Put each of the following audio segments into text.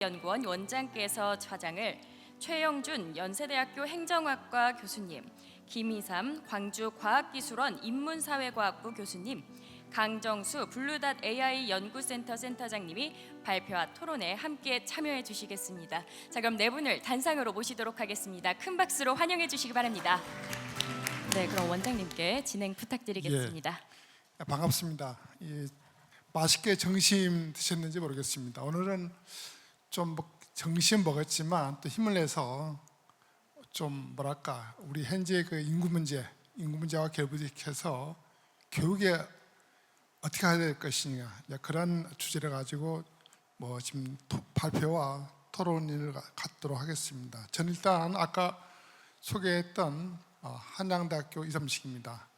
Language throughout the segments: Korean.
연구원 원장께서 차장을, 최영준 연세대학교 행정학과 교수님, 김희삼 광주과학기술원 인문사회과학부 교수님, 강정수 블루닷 AI 연구센터 센터장님이 발표와 토론에 함께 참여해 주시겠습니다. 자, 그럼 네 분을 단상으로 모시도록 하겠습니다. 큰 박수로 환영해 주시기 바랍니다. 네, 그럼 원장님께 진행 부탁드리겠습니다. 예, 반갑습니다. 맛있게 점심 드셨는지 모르겠습니다. 오늘은 좀 점심 먹었지만 또 힘을 내서 좀 뭐랄까 우리 현재 그 인구 문제와 결부시켜서 교육에 어떻게 해야 될 것이냐 그런 주제를 가지고 지금 발표와 토론을 갖도록 하겠습니다. 저는 일단 아까 소개했던 한양대학교 이삼식입니다.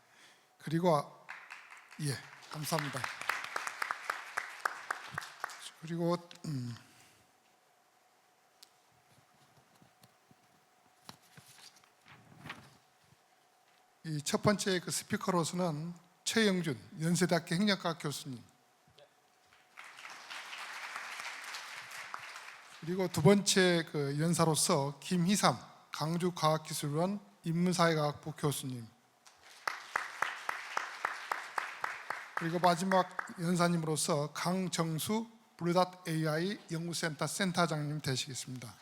그리고 감사합니다. 그리고 이 첫 번째 그 스피커로서는 최영준 연세대학교 행정학과 교수님, 그리고 두 번째 그 연사로서 김희삼 광주과학기술원 인문사회과학부 교수님, 그리고 마지막 연사님으로서 강정수 블루닷 AI 연구센터 센터장님 되시겠습니다.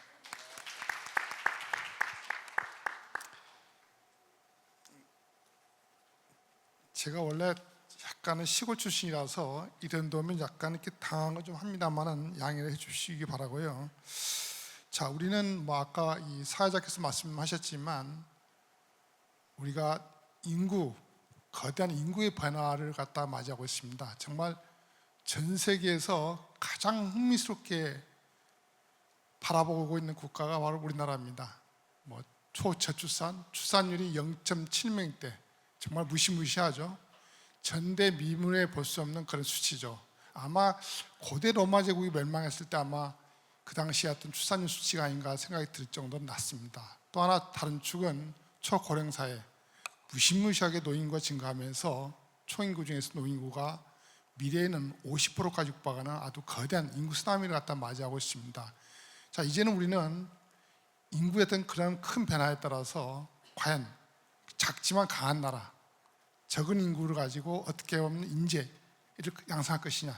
제가 원래 약간은 시골 출신이라서 이런 도면 약간 이렇게 당한 거 좀 합니다만은 양해를 해주시기 바라고요. 자, 우리는 아까 이 사회자께서 말씀하셨지만 우리가 거대한 인구의 변화를 갖다 맞이하고 있습니다. 정말 전 세계에서 가장 흥미스럽게 바라보고 있는 국가가 바로 우리나라입니다. 초저출산, 출산율이 0.7명대, 정말 무시무시하죠. 전대미문에 볼 수 없는 그런 수치죠. 아마 고대 로마 제국이 멸망했을 때 아마 그 당시에 어떤 출산율 수치가 아닌가 생각이 들 정도로 낮습니다. 또 하나 다른 축은 초고령사회, 무시무시하게 노인구가 증가하면서 초인구 중에서 노인구가 미래에는 50%까지 육박하는 아주 거대한 인구 쓰나미를 갖다 맞이하고 있습니다. 자, 이제는 우리는 인구의 어떤 그런 큰 변화에 따라서 과연 작지만 강한 나라, 적은 인구를 가지고 어떻게 보면 인재를 양성할 것이냐,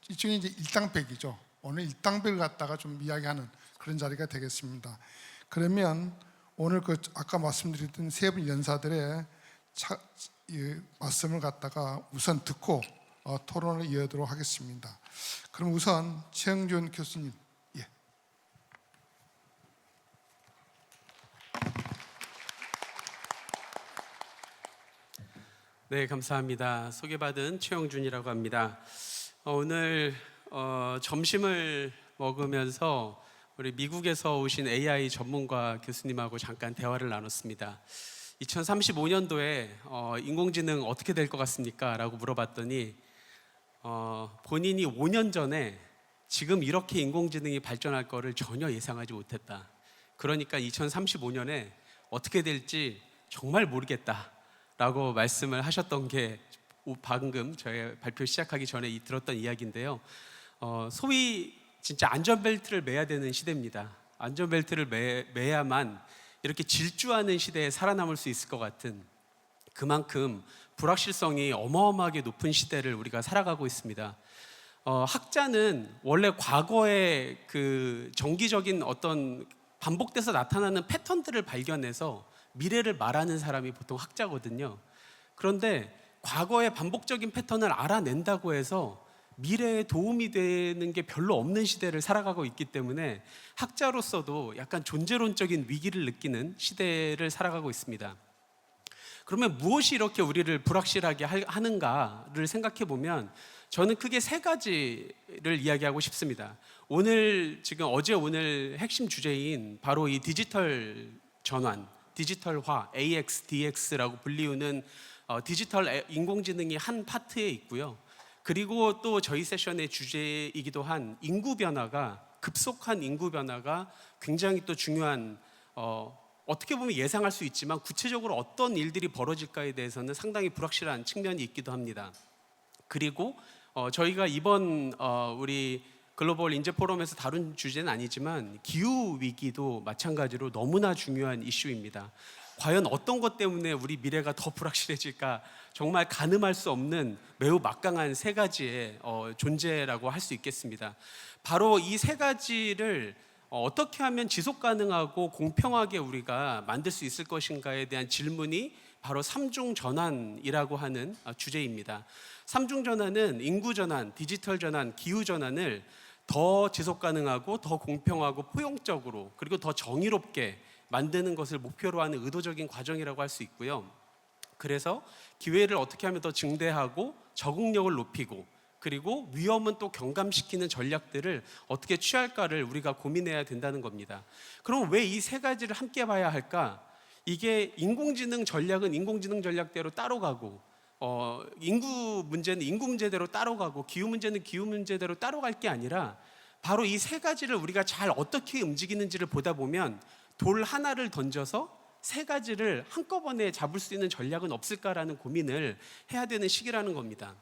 일종의 이제 일당백이죠. 오늘 일당백을 갖다가 좀 이야기하는 그런 자리가 되겠습니다. 그러면 오늘 아까 말씀드렸던 세 분 연사들의 말씀을 갖다가 우선 듣고 토론을 이어도록 하겠습니다. 그럼 우선 최영준 교수님. 네, 감사합니다. 소개받은 최영준이라고 합니다. 오늘 점심을 먹으면서 우리 미국에서 오신 AI 전문가 교수님하고 잠깐 대화를 나눴습니다. 2035년도에 인공지능 어떻게 될 것 같습니까? 라고 물어봤더니 본인이 5년 전에 지금 이렇게 인공지능이 발전할 거를 전혀 예상하지 못했다. 그러니까 2035년에 어떻게 될지 정말 모르겠다 라고 말씀을 하셨던 게 방금 저희 발표 시작하기 전에 들었던 이야기인데요. 소위 진짜 안전벨트를 매야 되는 시대입니다. 안전벨트를 매야만 이렇게 질주하는 시대에 살아남을 수 있을 것 같은, 그만큼 불확실성이 어마어마하게 높은 시대를 우리가 살아가고 있습니다. 학자는 원래 과거의 그 정기적인 어떤 반복돼서 나타나는 패턴들을 발견해서 미래를 말하는 사람이 보통 학자거든요. 그런데 과거의 반복적인 패턴을 알아낸다고 해서 미래에 도움이 되는 게 별로 없는 시대를 살아가고 있기 때문에 학자로서도 약간 존재론적인 위기를 느끼는 시대를 살아가고 있습니다. 그러면 무엇이 이렇게 우리를 불확실하게 하는가를 생각해 보면 저는 크게 세 가지를 이야기하고 싶습니다. 어제 오늘 핵심 주제인 바로 이 디지털 전환, 디지털화, AX, DX라고 불리우는 디지털 인공지능이 한 파트에 있고요. 그리고 또 저희 세션의 주제이기도 한 급속한 인구 변화가 굉장히 또 중요한, 어떻게 보면 예상할 수 있지만 구체적으로 어떤 일들이 벌어질까에 대해서는 상당히 불확실한 측면이 있기도 합니다. 그리고 저희가 이번 우리 글로벌 인재 포럼에서 다룬 주제는 아니지만 기후 위기도 마찬가지로 너무나 중요한 이슈입니다. 과연 어떤 것 때문에 우리 미래가 더 불확실해질까? 정말 가늠할 수 없는 매우 막강한 세 가지의 존재라고 할 수 있겠습니다. 바로 이 세 가지를 어떻게 하면 지속 가능하고 공평하게 우리가 만들 수 있을 것인가에 대한 질문이 바로 삼중 전환이라고 하는 주제입니다. 삼중 전환은 인구 전환, 디지털 전환, 기후 전환을 더 지속 가능하고 더 공평하고 포용적으로 그리고 더 정의롭게 만드는 것을 목표로 하는 의도적인 과정이라고 할 수 있고요. 그래서 기회를 어떻게 하면 더 증대하고 적응력을 높이고 그리고 위험은 또 경감시키는 전략들을 어떻게 취할까를 우리가 고민해야 된다는 겁니다. 그럼 왜 이 세 가지를 함께 봐야 할까? 이게 인공지능 전략은 인공지능 전략대로 따로 가고 인구 문제는 인구 문제대로 따로 가고 기후 문제는 기후 문제대로 따로 갈 게 아니라 바로 이 세 가지를 우리가 잘 어떻게 움직이는지를 보다 보면 돌 하나를 던져서 세 가지를 한꺼번에 잡을 수 있는 전략은 없을까라는 고민을 해야 되는 시기라는 겁니다.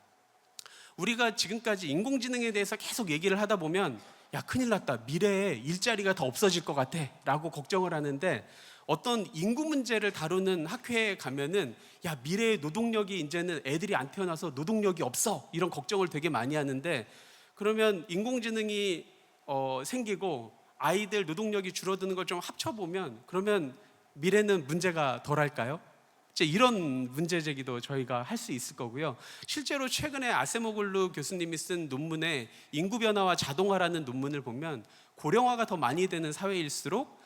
우리가 지금까지 인공지능에 대해서 계속 얘기를 하다 보면 야 큰일 났다, 미래에 일자리가 더 없어질 것 같아 라고 걱정을 하는데 어떤 인구 문제를 다루는 학회에 가면은 야 미래의 노동력이 이제는 애들이 안 태어나서 노동력이 없어 이런 걱정을 되게 많이 하는데 그러면 인공지능이 생기고 아이들 노동력이 줄어드는 걸 좀 합쳐보면 그러면 미래는 문제가 덜할까요? 이제 이런 문제 제기도 저희가 할 수 있을 거고요. 실제로 최근에 아세모글루 교수님이 쓴 논문에 인구 변화와 자동화라는 논문을 보면 고령화가 더 많이 되는 사회일수록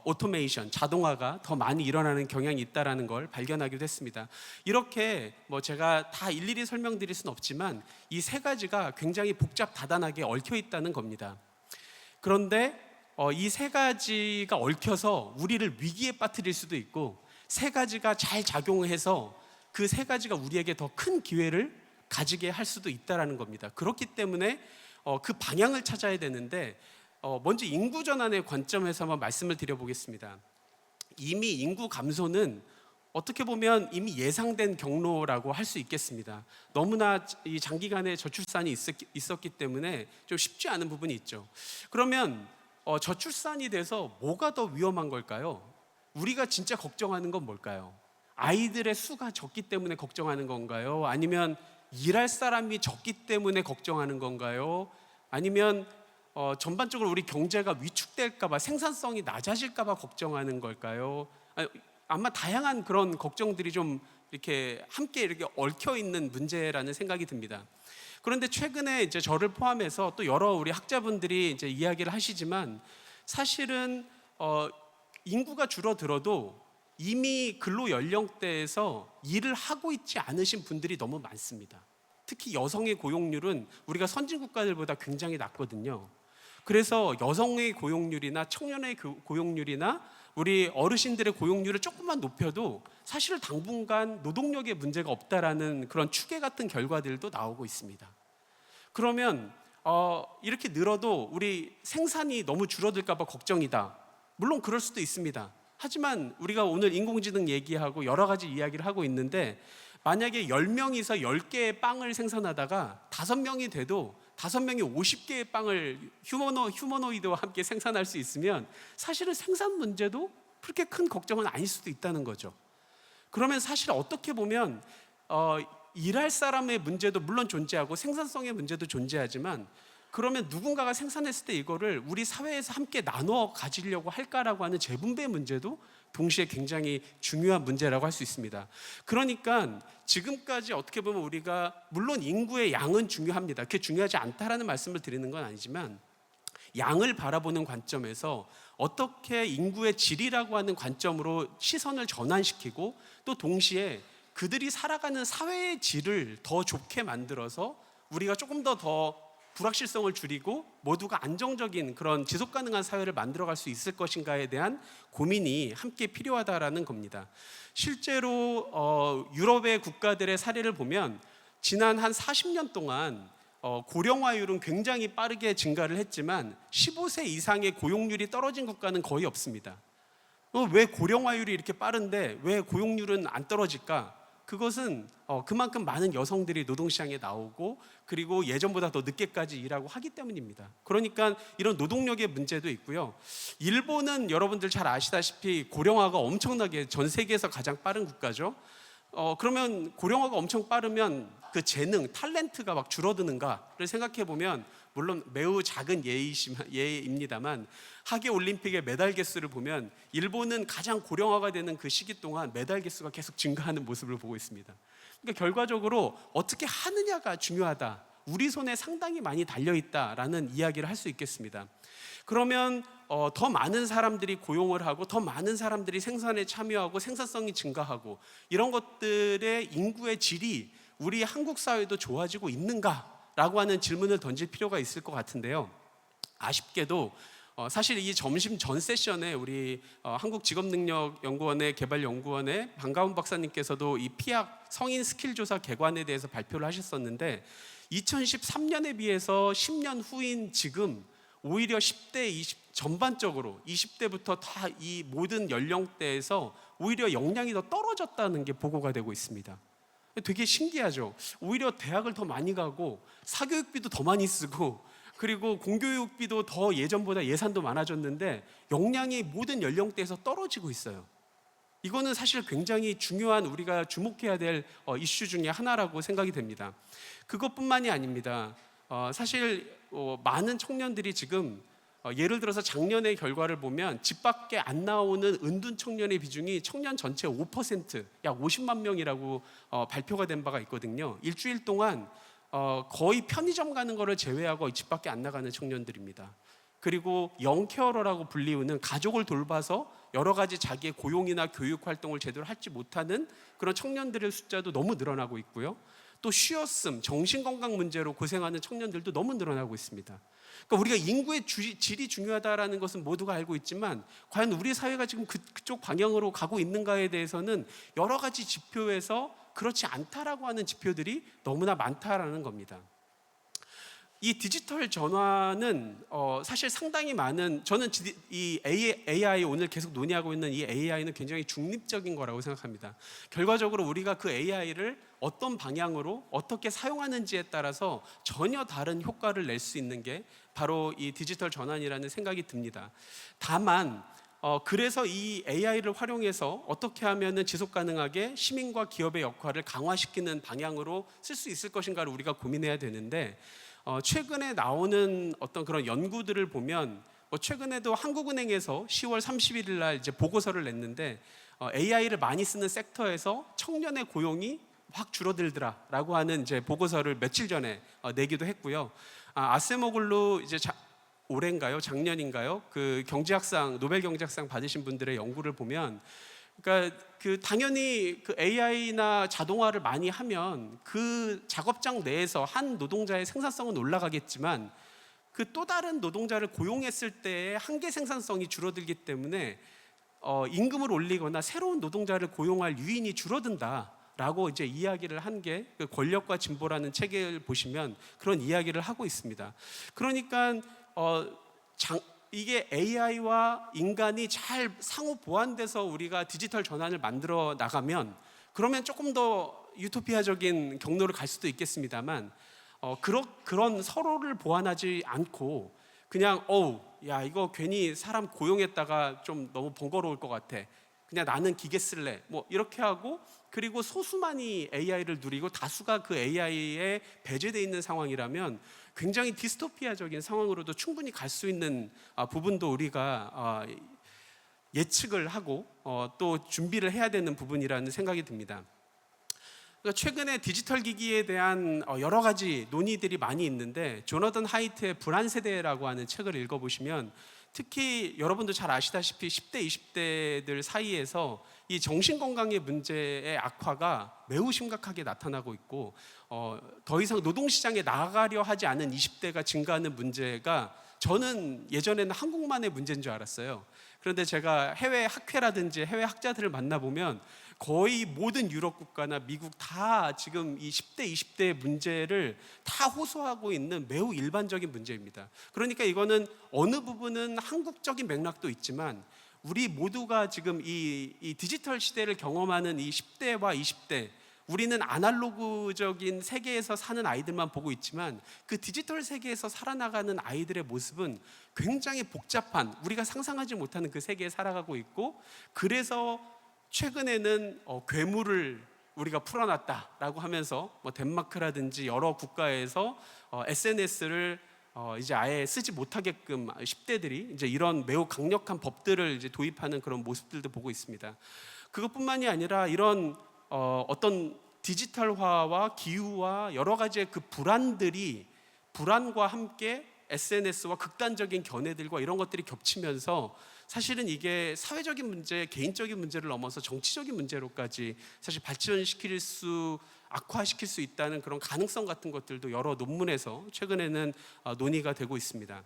오토메이션, 자동화가 더 많이 일어나는 경향이 있다는 걸 발견하기도 했습니다. 이렇게 제가 다 일일이 설명드릴 수는 없지만 이 세 가지가 굉장히 복잡 다단하게 얽혀 있다는 겁니다. 그런데 이 세 가지가 얽혀서 우리를 위기에 빠뜨릴 수도 있고 세 가지가 잘 작용해서 그 세 가지가 우리에게 더 큰 기회를 가지게 할 수도 있다는 겁니다. 그렇기 때문에 그 방향을 찾아야 되는데 먼저 인구 전환의 관점에서 한번 말씀을 드려보겠습니다. 이미 인구 감소는 어떻게 보면 이미 예상된 경로라고 할 수 있겠습니다. 너무나 이 장기간의 저출산이 있었기 때문에 좀 쉽지 않은 부분이 있죠. 그러면 저출산이 돼서 뭐가 더 위험한 걸까요? 우리가 진짜 걱정하는 건 뭘까요? 아이들의 수가 적기 때문에 걱정하는 건가요? 아니면 일할 사람이 적기 때문에 걱정하는 건가요? 아니면 전반적으로 우리 경제가 위축될까 봐 생산성이 낮아질까 봐 걱정하는 걸까요? 아마 다양한 그런 걱정들이 좀 이렇게 함께 이렇게 얽혀 있는 문제라는 생각이 듭니다. 그런데 최근에 이제 저를 포함해서 또 여러 우리 학자분들이 이제 이야기를 하시지만 사실은 인구가 줄어들어도 이미 근로 연령대에서 일을 하고 있지 않으신 분들이 너무 많습니다. 특히 여성의 고용률은 우리가 선진 국가들보다 굉장히 낮거든요. 그래서 여성의 고용률이나 청년의 고용률이나 우리 어르신들의 고용률을 조금만 높여도 사실 당분간 노동력에 문제가 없다라는 그런 추계 같은 결과들도 나오고 있습니다. 그러면 이렇게 늘어도 우리 생산이 너무 줄어들까 봐 걱정이다. 물론 그럴 수도 있습니다. 하지만 우리가 오늘 인공지능 얘기하고 여러 가지 이야기를 하고 있는데 만약에 10명이서 10개의 빵을 생산하다가 5명이 돼도 5명이 50개의 빵을 휴머노이드와 함께 생산할 수 있으면 사실은 생산 문제도 그렇게 큰 걱정은 아닐 수도 있다는 거죠. 그러면 사실 어떻게 보면 일할 사람의 문제도 물론 존재하고 생산성의 문제도 존재하지만 그러면 누군가가 생산했을 때 이거를 우리 사회에서 함께 나눠 가지려고 할까라고 하는 재분배 문제도 동시에 굉장히 중요한 문제라고 할 수 있습니다. 그러니까 지금까지 어떻게 보면 우리가 물론 인구의 양은 중요합니다. 그게 중요하지 않다라는 말씀을 드리는 건 아니지만 양을 바라보는 관점에서 어떻게 인구의 질이라고 하는 관점으로 시선을 전환시키고 또 동시에 그들이 살아가는 사회의 질을 더 좋게 만들어서 우리가 조금 더 불확실성을 줄이고 모두가 안정적인 그런 지속 가능한 사회를 만들어갈 수 있을 것인가에 대한 고민이 함께 필요하다라는 겁니다. 실제로 유럽의 국가들의 사례를 보면 지난 한 40년 동안 고령화율은 굉장히 빠르게 증가를 했지만 15세 이상의 고용률이 떨어진 국가는 거의 없습니다. 왜 고령화율이 이렇게 빠른데 왜 고용률은 안 떨어질까? 그것은 그만큼 많은 여성들이 노동시장에 나오고 그리고 예전보다 더 늦게까지 일하고 하기 때문입니다. 그러니까 이런 노동력의 문제도 있고요. 일본은 여러분들 잘 아시다시피 고령화가 엄청나게 전 세계에서 가장 빠른 국가죠. 그러면 고령화가 엄청 빠르면 그 재능, 탤런트가 막 줄어드는가를 생각해 보면 물론 매우 작은 예입니다만 하계 올림픽의 메달 개수를 보면 일본은 가장 고령화가 되는 그 시기 동안 메달 개수가 계속 증가하는 모습을 보고 있습니다. 그러니까 결과적으로 어떻게 하느냐가 중요하다. 우리 손에 상당히 많이 달려 있다라는 이야기를 할 수 있겠습니다. 그러면 더 많은 사람들이 고용을 하고 더 많은 사람들이 생산에 참여하고 생산성이 증가하고 이런 것들의 인구의 질이 우리 한국 사회도 좋아지고 있는가라고 하는 질문을 던질 필요가 있을 것 같은데요. 아쉽게도 사실 이 점심 전 세션에 우리 한국직업능력연구원의 개발연구원의 방가훈 박사님께서도 이 피학 성인 스킬 조사 개관에 대해서 발표를 하셨었는데 2013년에 비해서 10년 후인 지금 오히려 10대, 20 전반적으로 20대부터 다 이 모든 연령대에서 오히려 역량이 더 떨어졌다는 게 보고가 되고 있습니다. 되게 신기하죠. 오히려 대학을 더 많이 가고 사교육비도 더 많이 쓰고 그리고 공교육비도 더 예전보다 예산도 많아졌는데 역량이 모든 연령대에서 떨어지고 있어요. 이거는 사실 굉장히 중요한 우리가 주목해야 될 이슈 중에 하나라고 생각이 됩니다. 그것뿐만이 아닙니다. 사실 많은 청년들이 지금 예를 들어서 작년의 결과를 보면 집 밖에 안 나오는 은둔 청년의 비중이 청년 전체 5%, 약 50만 명이라고 발표가 된 바가 있거든요. 일주일 동안 거의 편의점 가는 거를 제외하고 집 밖에 안 나가는 청년들입니다. 그리고 영케어러라고 불리우는 가족을 돌봐서 여러 가지 자기의 고용이나 교육 활동을 제대로 하지 못하는 그런 청년들의 숫자도 너무 늘어나고 있고요. 또 쉬었음, 정신건강 문제로 고생하는 청년들도 너무 늘어나고 있습니다. 그러니까 우리가 인구의 질이 중요하다는 것은 모두가 알고 있지만 과연 우리 사회가 지금 그쪽 방향으로 가고 있는가에 대해서는 여러 가지 지표에서 그렇지 않다라고 하는 지표들이 너무나 많다라는 겁니다. 이 디지털 전환은 사실 상당히 많은 저는 이 AI 오늘 계속 논의하고 있는 이 AI는 굉장히 중립적인 거라고 생각합니다. 결과적으로 우리가 그 AI를 어떤 방향으로 어떻게 사용하는지에 따라서 전혀 다른 효과를 낼 수 있는 게 바로 이 디지털 전환이라는 생각이 듭니다. 다만 그래서 이 AI를 활용해서 어떻게 하면 지속 가능하게 시민과 기업의 역할을 강화시키는 방향으로 쓸 수 있을 것인가를 우리가 고민해야 되는데 최근에 나오는 어떤 그런 연구들을 보면 최근에도 한국은행에서 10월 31일 날 이제 보고서를 냈는데 AI를 많이 쓰는 섹터에서 청년의 고용이 확 줄어들더라라고 하는 이제 보고서를 며칠 전에 내기도 했고요. 아세모글루 이제 올해인가요? 작년인가요? 그 경제학상 노벨 경제학상 받으신 분들의 연구를 보면 그러니까 당연히 그 AI나 자동화를 많이 하면 그 작업장 내에서 한 노동자의 생산성은 올라가겠지만 그 또 다른 노동자를 고용했을 때의 한계 생산성이 줄어들기 때문에 임금을 올리거나 새로운 노동자를 고용할 유인이 줄어든다라고 이제 이야기를 한 게 그 권력과 진보라는 책을 보시면 그런 이야기를 하고 있습니다. 그러니까 이게 AI와 인간이 잘 상호 보완돼서 우리가 디지털 전환을 만들어 나가면 그러면 조금 더 유토피아적인 경로를 갈 수도 있겠습니다만 그런 서로를 보완하지 않고 그냥 야 이거 괜히 사람 고용했다가 좀 너무 번거로울 것 같아. 그냥 나는 기계 쓸래. 뭐 이렇게 하고 그리고 소수만이 AI를 누리고 다수가 그 AI에 배제되어 있는 상황이라면 굉장히 디스토피아적인 상황으로도 충분히 갈 수 있는 부분도 우리가 예측을 하고 또 준비를 해야 되는 부분이라는 생각이 듭니다. 그러니까 최근에 디지털 기기에 대한 여러 가지 논의들이 많이 있는데 조너던 하이트의 불안 세대라고 하는 책을 읽어보시면 특히 여러분도 잘 아시다시피 10대, 20대들 사이에서 이 정신건강의 문제의 악화가 매우 심각하게 나타나고 있고 더 이상 노동시장에 나가려 하지 않은 20대가 증가하는 문제가 저는 예전에는 한국만의 문제인 줄 알았어요. 그런데 제가 해외 학회라든지 해외 학자들을 만나보면 거의 모든 유럽 국가나 미국 다 지금 이 10대, 20대의 문제를 다 호소하고 있는 매우 일반적인 문제입니다. 그러니까 이거는 어느 부분은 한국적인 맥락도 있지만 우리 모두가 지금 이 디지털 시대를 경험하는 이 10대와 20대 우리는 아날로그적인 세계에서 사는 아이들만 보고 있지만 그 디지털 세계에서 살아나가는 아이들의 모습은 굉장히 복잡한, 우리가 상상하지 못하는 그 세계에 살아가고 있고, 그래서 최근에는 괴물을 우리가 풀어놨다라고 하면서 덴마크라든지 여러 국가에서 SNS를 이제 아예 쓰지 못하게끔 10대들이 이제 이런 매우 강력한 법들을 이제 도입하는 그런 모습들도 보고 있습니다. 그것뿐만이 아니라 이런 어떤 디지털화와 기후와 여러 가지의 그 불안과 함께 SNS와 극단적인 견해들과 이런 것들이 겹치면서 사실은 이게 사회적인 문제, 개인적인 문제를 넘어서 정치적인 문제로까지 사실 악화시킬 수 있다는 그런 가능성 같은 것들도 여러 논문에서 최근에는 논의가 되고 있습니다.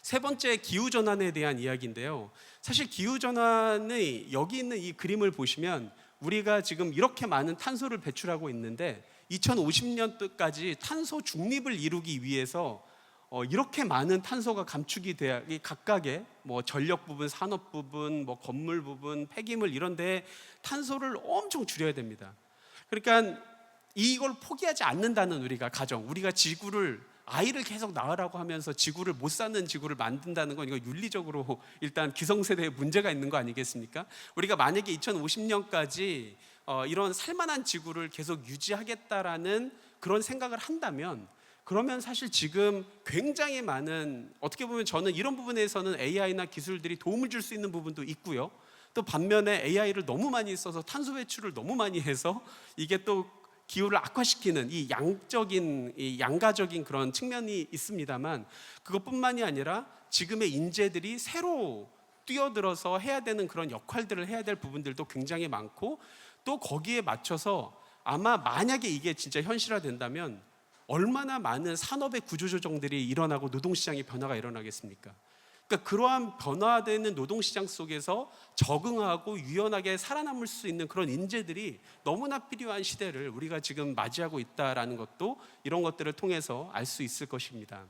세 번째, 기후전환에 대한 이야기인데요. 사실 기후전환의 여기 있는 이 그림을 보시면 우리가 지금 이렇게 많은 탄소를 배출하고 있는데 2050년도까지 탄소 중립을 이루기 위해서 이렇게 많은 탄소가 감축이 돼야 이 각각의 전력 부분, 산업 부분, 건물 부분, 폐기물 이런 데 탄소를 엄청 줄여야 됩니다. 그러니까 이걸 포기하지 않는다는 우리가 지구를 아이를 계속 낳으라고 하면서 지구를 못 사는 지구를 만든다는 건 이거 윤리적으로 일단 기성세대에 문제가 있는 거 아니겠습니까? 우리가 만약에 2050년까지 이런 살만한 지구를 계속 유지하겠다라는 그런 생각을 한다면, 그러면 사실 지금 굉장히 많은, 어떻게 보면 저는 이런 부분에서는 AI나 기술들이 도움을 줄 수 있는 부분도 있고요. 또 반면에 AI를 너무 많이 써서 탄소 배출을 너무 많이 해서 이게 또 기후를 악화시키는 이 양가적인 그런 측면이 있습니다만, 그것뿐만이 아니라 지금의 인재들이 새로 뛰어들어서 해야 되는 그런 역할들을 해야 될 부분들도 굉장히 많고, 또 거기에 맞춰서 아마 만약에 이게 진짜 현실화된다면 얼마나 많은 산업의 구조조정들이 일어나고 노동시장의 변화가 일어나겠습니까? 그러니까 그러한 변화되는 노동시장 속에서 적응하고 유연하게 살아남을 수 있는 그런 인재들이 너무나 필요한 시대를 우리가 지금 맞이하고 있다라는 것도 이런 것들을 통해서 알 수 있을 것입니다.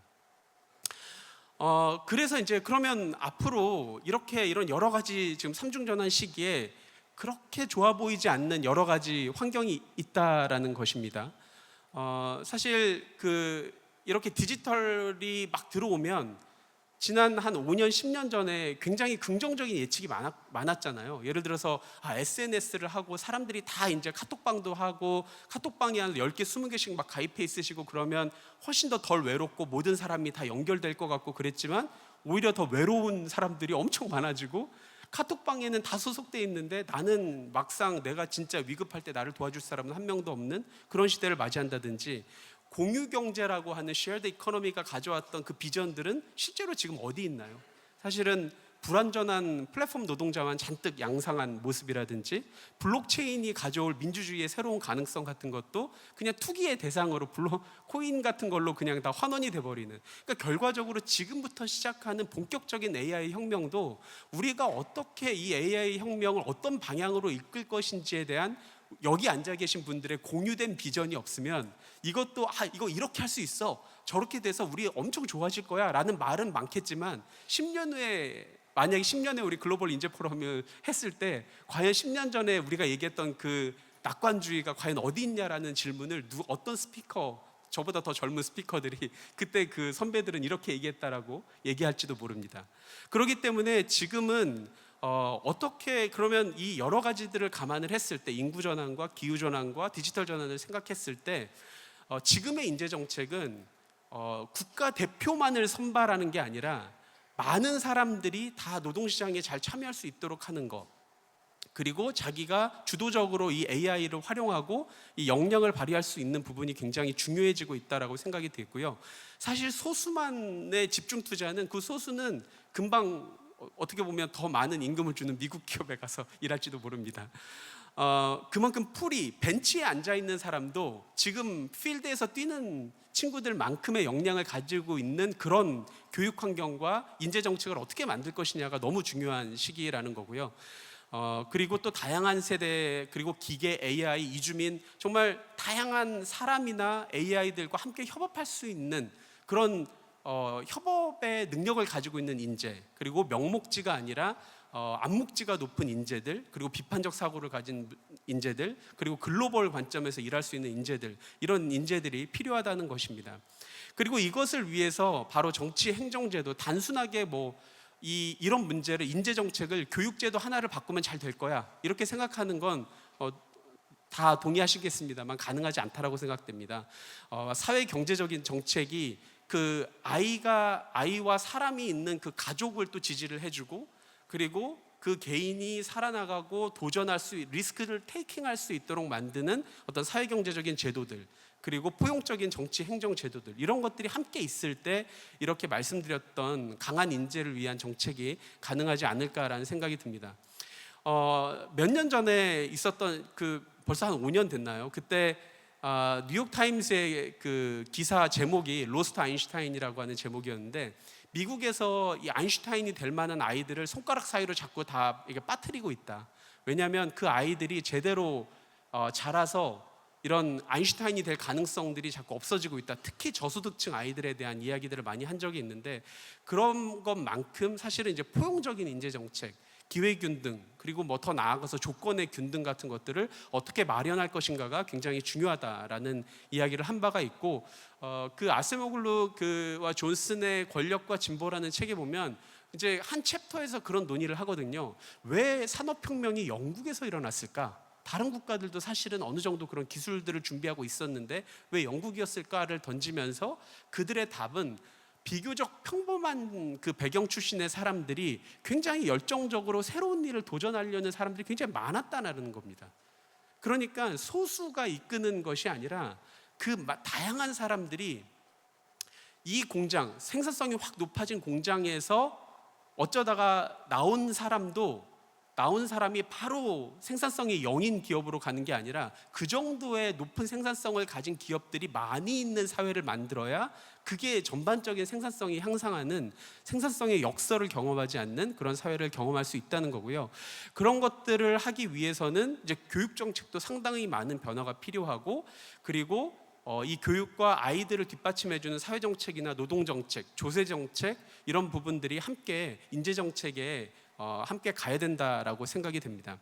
그래서 이제 그러면 앞으로 이런 여러 가지 지금 삼중전환 시기에 그렇게 좋아 보이지 않는 여러 가지 환경이 있다라는 것입니다. 사실 이렇게 디지털이 막 들어오면 지난 한 5년, 10년 전에 굉장히 긍정적인 예측이 많았잖아요. 예를 들어서 SNS를 하고 사람들이 다 이제 카톡방도 하고 카톡방이 한 10개, 20개씩 막 가입해 있으시고 그러면 훨씬 더 덜 외롭고 모든 사람이 다 연결될 것 같고 그랬지만, 오히려 더 외로운 사람들이 엄청 많아지고 카톡방에는 다 소속돼 있는데 나는 막상 내가 진짜 위급할 때 나를 도와줄 사람은 한 명도 없는 그런 시대를 맞이한다든지, 공유경제라고 하는 쉐어드 이코노미가 가져왔던 그 비전들은 실제로 지금 어디 있나요? 사실은 불완전한 플랫폼 노동자만 잔뜩 양상한 모습이라든지, 블록체인이 가져올 민주주의의 새로운 가능성 같은 것도 그냥 투기의 대상으로 코인 같은 걸로 그냥 다 환원이 돼버리는, 그러니까 결과적으로 지금부터 시작하는 본격적인 AI 혁명도 우리가 어떻게 이 AI 혁명을 어떤 방향으로 이끌 것인지에 대한 여기 앉아 계신 분들의 공유된 비전이 없으면 이것도 이거 이렇게 할 수 있어, 저렇게 돼서 우리 엄청 좋아질 거야 라는 말은 많겠지만, 10년 후에 만약에 10년 후에 우리 글로벌 인재 포럼을 했을 때 과연 10년 전에 우리가 얘기했던 그 낙관주의가 과연 어디 있냐라는 질문을 어떤 스피커, 저보다 더 젊은 스피커들이 그때 그 선배들은 이렇게 얘기했다라고 얘기할지도 모릅니다. 그렇기 때문에 지금은 어떻게 그러면 이 여러 가지들을 감안을 했을 때, 인구 전환과 기후 전환과 디지털 전환을 생각했을 때 지금의 인재 정책은 국가 대표만을 선발하는 게 아니라 많은 사람들이 다 노동시장에 잘 참여할 수 있도록 하는 것, 그리고 자기가 주도적으로 이 AI를 활용하고 이 역량을 발휘할 수 있는 부분이 굉장히 중요해지고 있다라고 생각이 되고요. 사실 소수만의 집중 투자는, 그 소수는 금방 어떻게 보면 더 많은 임금을 주는 미국 기업에 가서 일할지도 모릅니다. 그만큼 벤치에 앉아 있는 사람도 지금 필드에서 뛰는 친구들만큼의 역량을 가지고 있는 그런 교육 환경과 인재 정책을 어떻게 만들 것이냐가 너무 중요한 시기라는 거고요. 그리고 또 다양한 세대, 그리고 기계, AI, 이주민, 정말 다양한 사람이나 AI들과 함께 협업할 수 있는 그런 협업의 능력을 가지고 있는 인재, 그리고 명목지가 아니라 암묵지가 높은 인재들, 그리고 비판적 사고를 가진 인재들, 그리고 글로벌 관점에서 일할 수 있는 인재들, 이런 인재들이 필요하다는 것입니다. 그리고 이것을 위해서 바로 정치 행정제도, 단순하게 이런 문제를, 인재 정책을 교육제도 하나를 바꾸면 잘 될 거야, 이렇게 생각하는 건 다 동의하시겠습니다만 가능하지 않다라고 생각됩니다. 사회 경제적인 정책이 그 아이와 사람이 있는 그 가족을 또 지지를 해주고, 그리고 그 개인이 살아나가고 도전할 리스크를 테이킹할 수 있도록 만드는 어떤 사회 경제적인 제도들, 그리고 포용적인 정치 행정 제도들, 이런 것들이 함께 있을 때 이렇게 말씀드렸던 강한 인재를 위한 정책이 가능하지 않을까라는 생각이 듭니다. 몇 년 전에 있었던 벌써 한 5년 됐나요? 그때 뉴욕 타임스의 그 기사 제목이 로스트 아인슈타인이라고 하는 제목이었는데, 미국에서 이 아인슈타인이 될 만한 아이들을 손가락 사이로 자꾸 다 이게 빠뜨리고 있다. 왜냐하면 그 아이들이 제대로 자라서 이런 아인슈타인이 될 가능성들이 자꾸 없어지고 있다. 특히 저소득층 아이들에 대한 이야기들을 많이 한 적이 있는데, 그런 것만큼 사실은 이제 포용적인 인재 정책, 기회균등, 그리고 더 나아가서 조건의 균등 같은 것들을 어떻게 마련할 것인가가 굉장히 중요하다라는 이야기를 한 바가 있고, 그 아세모글루와 존슨의 권력과 진보라는 책에 보면 이제 한 챕터에서 그런 논의를 하거든요. 왜 산업혁명이 영국에서 일어났을까? 다른 국가들도 사실은 어느 정도 그런 기술들을 준비하고 있었는데 왜 영국이었을까를 던지면서, 그들의 답은 비교적 평범한 그 배경 출신의 사람들이 굉장히 열정적으로 새로운 일을 도전하려는 사람들이 굉장히 많았다는 겁니다. 그러니까 소수가 이끄는 것이 아니라 그 다양한 사람들이 이 공장, 생산성이 확 높아진 공장에서 어쩌다가 나온 사람이 바로 생산성이 0인 기업으로 가는 게 아니라 그 정도의 높은 생산성을 가진 기업들이 많이 있는 사회를 만들어야 그게 전반적인 생산성이 향상하는, 생산성의 역설을 경험하지 않는 그런 사회를 경험할 수 있다는 거고요. 그런 것들을 하기 위해서는 이제 교육 정책도 상당히 많은 변화가 필요하고, 그리고 이 교육과 아이들을 뒷받침해주는 사회정책이나 노동정책, 조세정책, 이런 부분들이 함께 인재정책에 함께 가야 된다라고 생각이 됩니다.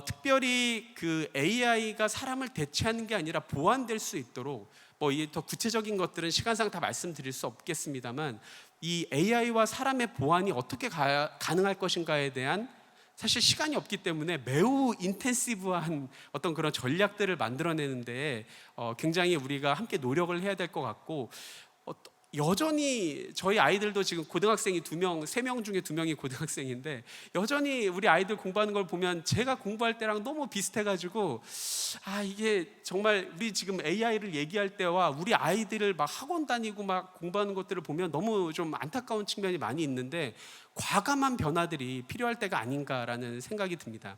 특별히 그 AI가 사람을 대체하는 게 아니라 보완될 수 있도록, 이 더 구체적인 것들은 시간상 다 말씀드릴 수 없겠습니다만, 이 AI와 사람의 보완이 어떻게 가능할 것인가에 대한, 사실 시간이 없기 때문에 매우 인텐시브한 어떤 그런 전략들을 만들어내는데 굉장히 우리가 함께 노력을 해야 될 것 같고, 여전히 저희 아이들도 지금 고등학생이 2명, 3명 중에 2명이 고등학생인데, 여전히 우리 아이들 공부하는 걸 보면 제가 공부할 때랑 너무 비슷해가지고, 이게 정말 우리 지금 AI를 얘기할 때와 우리 아이들을 막 학원 다니고 막 공부하는 것들을 보면 너무 좀 안타까운 측면이 많이 있는데, 과감한 변화들이 필요할 때가 아닌가라는 생각이 듭니다.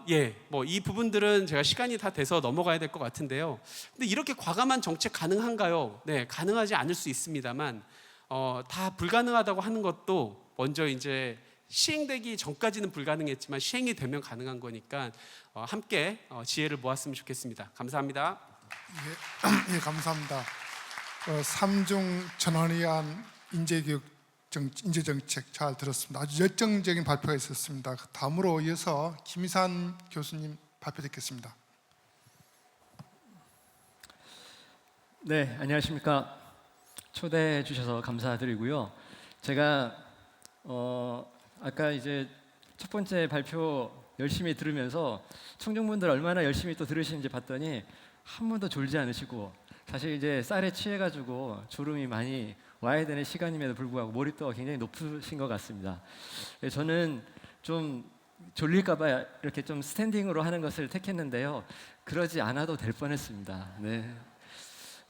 이 부분들은 제가 시간이 다 돼서 넘어가야 될 것 같은데요. 근데 이렇게 과감한 정책 가능한가요? 네, 가능하지 않을 수 있습니다만, 다 불가능하다고 하는 것도 먼저 이제 시행되기 전까지는 불가능했지만 시행이 되면 가능한 거니까 함께 지혜를 모았으면 좋겠습니다. 감사합니다. 예, 감사합니다. 3중 전환을 위한 인재정책 잘 들었습니다. 아주 열정적인 발표가 있었습니다. 다음으로 이어서 김희산 교수님 발표 듣겠습니다. 네, 안녕하십니까. 초대해 주셔서 감사드리고요. 제가 아까 이제 첫 번째 발표 열심히 들으면서 청중분들 얼마나 열심히 또 들으시는지 봤더니 한 번도 졸지 않으시고, 사실 이제 쌀에 취해가지고 졸음이 많이 와야 되는 시간임에도 불구하고 몰입도가 굉장히 높으신 것 같습니다. 저는 좀 졸릴까봐 이렇게 좀 스탠딩으로 하는 것을 택했는데요. 그러지 않아도 될 뻔했습니다. 네.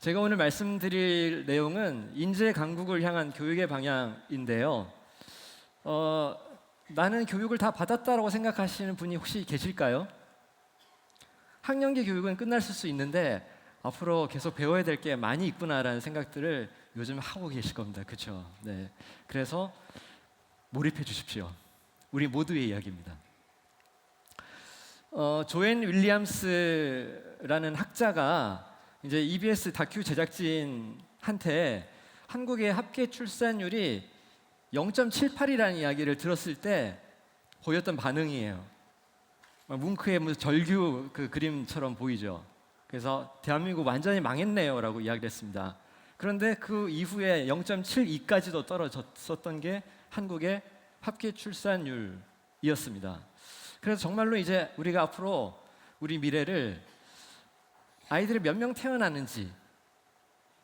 제가 오늘 말씀드릴 내용은 인재 강국을 향한 교육의 방향인데요. 나는 교육을 다 받았다라고 생각하시는 분이 혹시 계실까요? 학년기 교육은 끝났을 수 있는데 앞으로 계속 배워야 될 게 많이 있구나라는 생각들을 요즘 하고 계실 겁니다. 그렇죠? 네. 그래서 몰입해 주십시오. 우리 모두의 이야기입니다. 조앤 윌리엄스라는 학자가 이제 EBS 다큐 제작진한테 한국의 합계 출산율이 0.78이라는 이야기를 들었을 때 보였던 반응이에요. 뭉크의 무슨 절규 그 그림처럼 보이죠. 그래서 대한민국 완전히 망했네요라고 이야기를 했습니다. 그런데 그 이후에 0.72까지도 떨어졌었던 게 한국의 합계 출산율이었습니다. 그래서 정말로 이제 우리가 앞으로 우리 미래를 아이들이 몇 명 태어나는지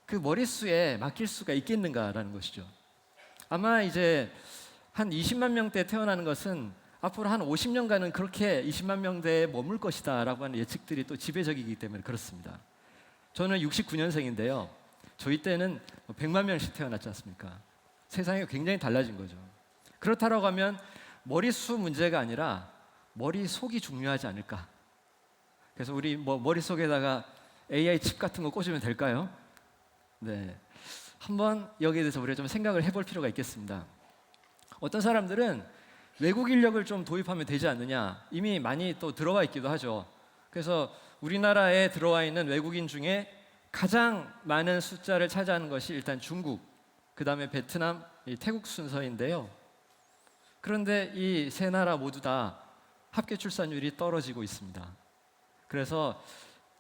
그 머릿수에 맡길 수가 있겠는가라는 것이죠. 아마 이제 한 20만 명대 태어나는 것은 앞으로 한 50년간은 그렇게 20만 명대에 머물 것이다라고 하는 예측들이 또 지배적이기 때문에 그렇습니다. 저는 69년생인데요. 저희 때는 100만 명씩 태어났지 않습니까? 세상이 굉장히 달라진 거죠. 그렇다라고 하면 머릿수 문제가 아니라 머릿속이 중요하지 않을까. 그래서 우리 머릿속에다가 AI 칩 같은 거 꽂으면 될까요? 네. 한번 여기에 대해서 우리가 좀 생각을 해볼 필요가 있겠습니다. 어떤 사람들은 외국 인력을 좀 도입하면 되지 않느냐, 이미 많이 또 들어와 있기도 하죠. 그래서 우리나라에 들어와 있는 외국인 중에 가장 많은 숫자를 차지하는 것이 일단 중국, 그 다음에 베트남, 태국 순서인데요. 그런데 이 세 나라 모두 다 합계 출산율이 떨어지고 있습니다. 그래서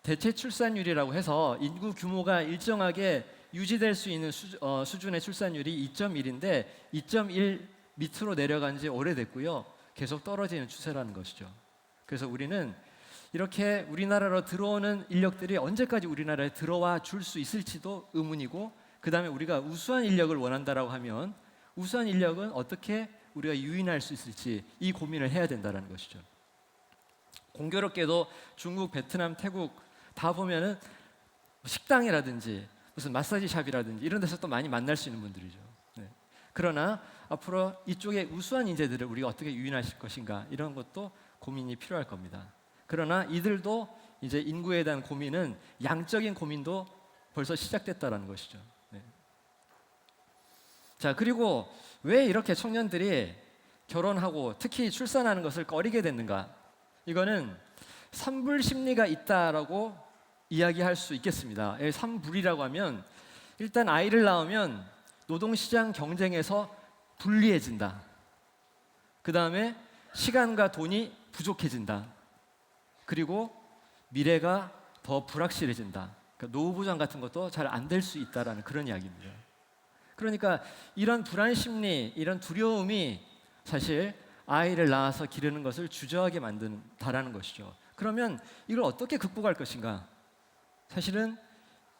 대체 출산율이라고 해서 인구 규모가 일정하게 유지될 수 있는 수준의 출산율이 2.1인데 2.1 밑으로 내려간 지 오래됐고요. 계속 떨어지는 추세라는 것이죠. 그래서 우리는 이렇게 우리나라로 들어오는 인력들이 언제까지 우리나라에 들어와 줄 수 있을지도 의문이고, 그 다음에 우리가 우수한 인력을 원한다라고 하면 우수한 인력은 어떻게 우리가 유인할 수 있을지 이 고민을 해야 된다는 것이죠. 공교롭게도 중국, 베트남, 태국 다 보면은 식당이라든지 무슨 마사지 샵이라든지 이런 데서 또 많이 만날 수 있는 분들이죠. 네. 그러나 앞으로 이쪽에 우수한 인재들을 우리가 어떻게 유인하실 것인가, 이런 것도 고민이 필요할 겁니다. 그러나 이들도 이제 인구에 대한 고민은 양적인 고민도 벌써 시작됐다라는 것이죠. 네. 자, 그리고 왜 이렇게 청년들이 결혼하고 특히 출산하는 것을 꺼리게 됐는가? 이거는 산불 심리가 있다라고 이야기할 수 있겠습니다. 산불이라고 하면 일단 아이를 낳으면 노동시장 경쟁에서 불리해진다. 그 다음에 시간과 돈이 부족해진다. 그리고 미래가 더 불확실해진다. 그러니까 노후 보장 같은 것도 잘 안 될 수 있다라는 그런 이야기입니다. 그러니까 이런 불안 심리, 이런 두려움이 사실 아이를 낳아서 기르는 것을 주저하게 만든다라는 것이죠. 그러면 이걸 어떻게 극복할 것인가? 사실은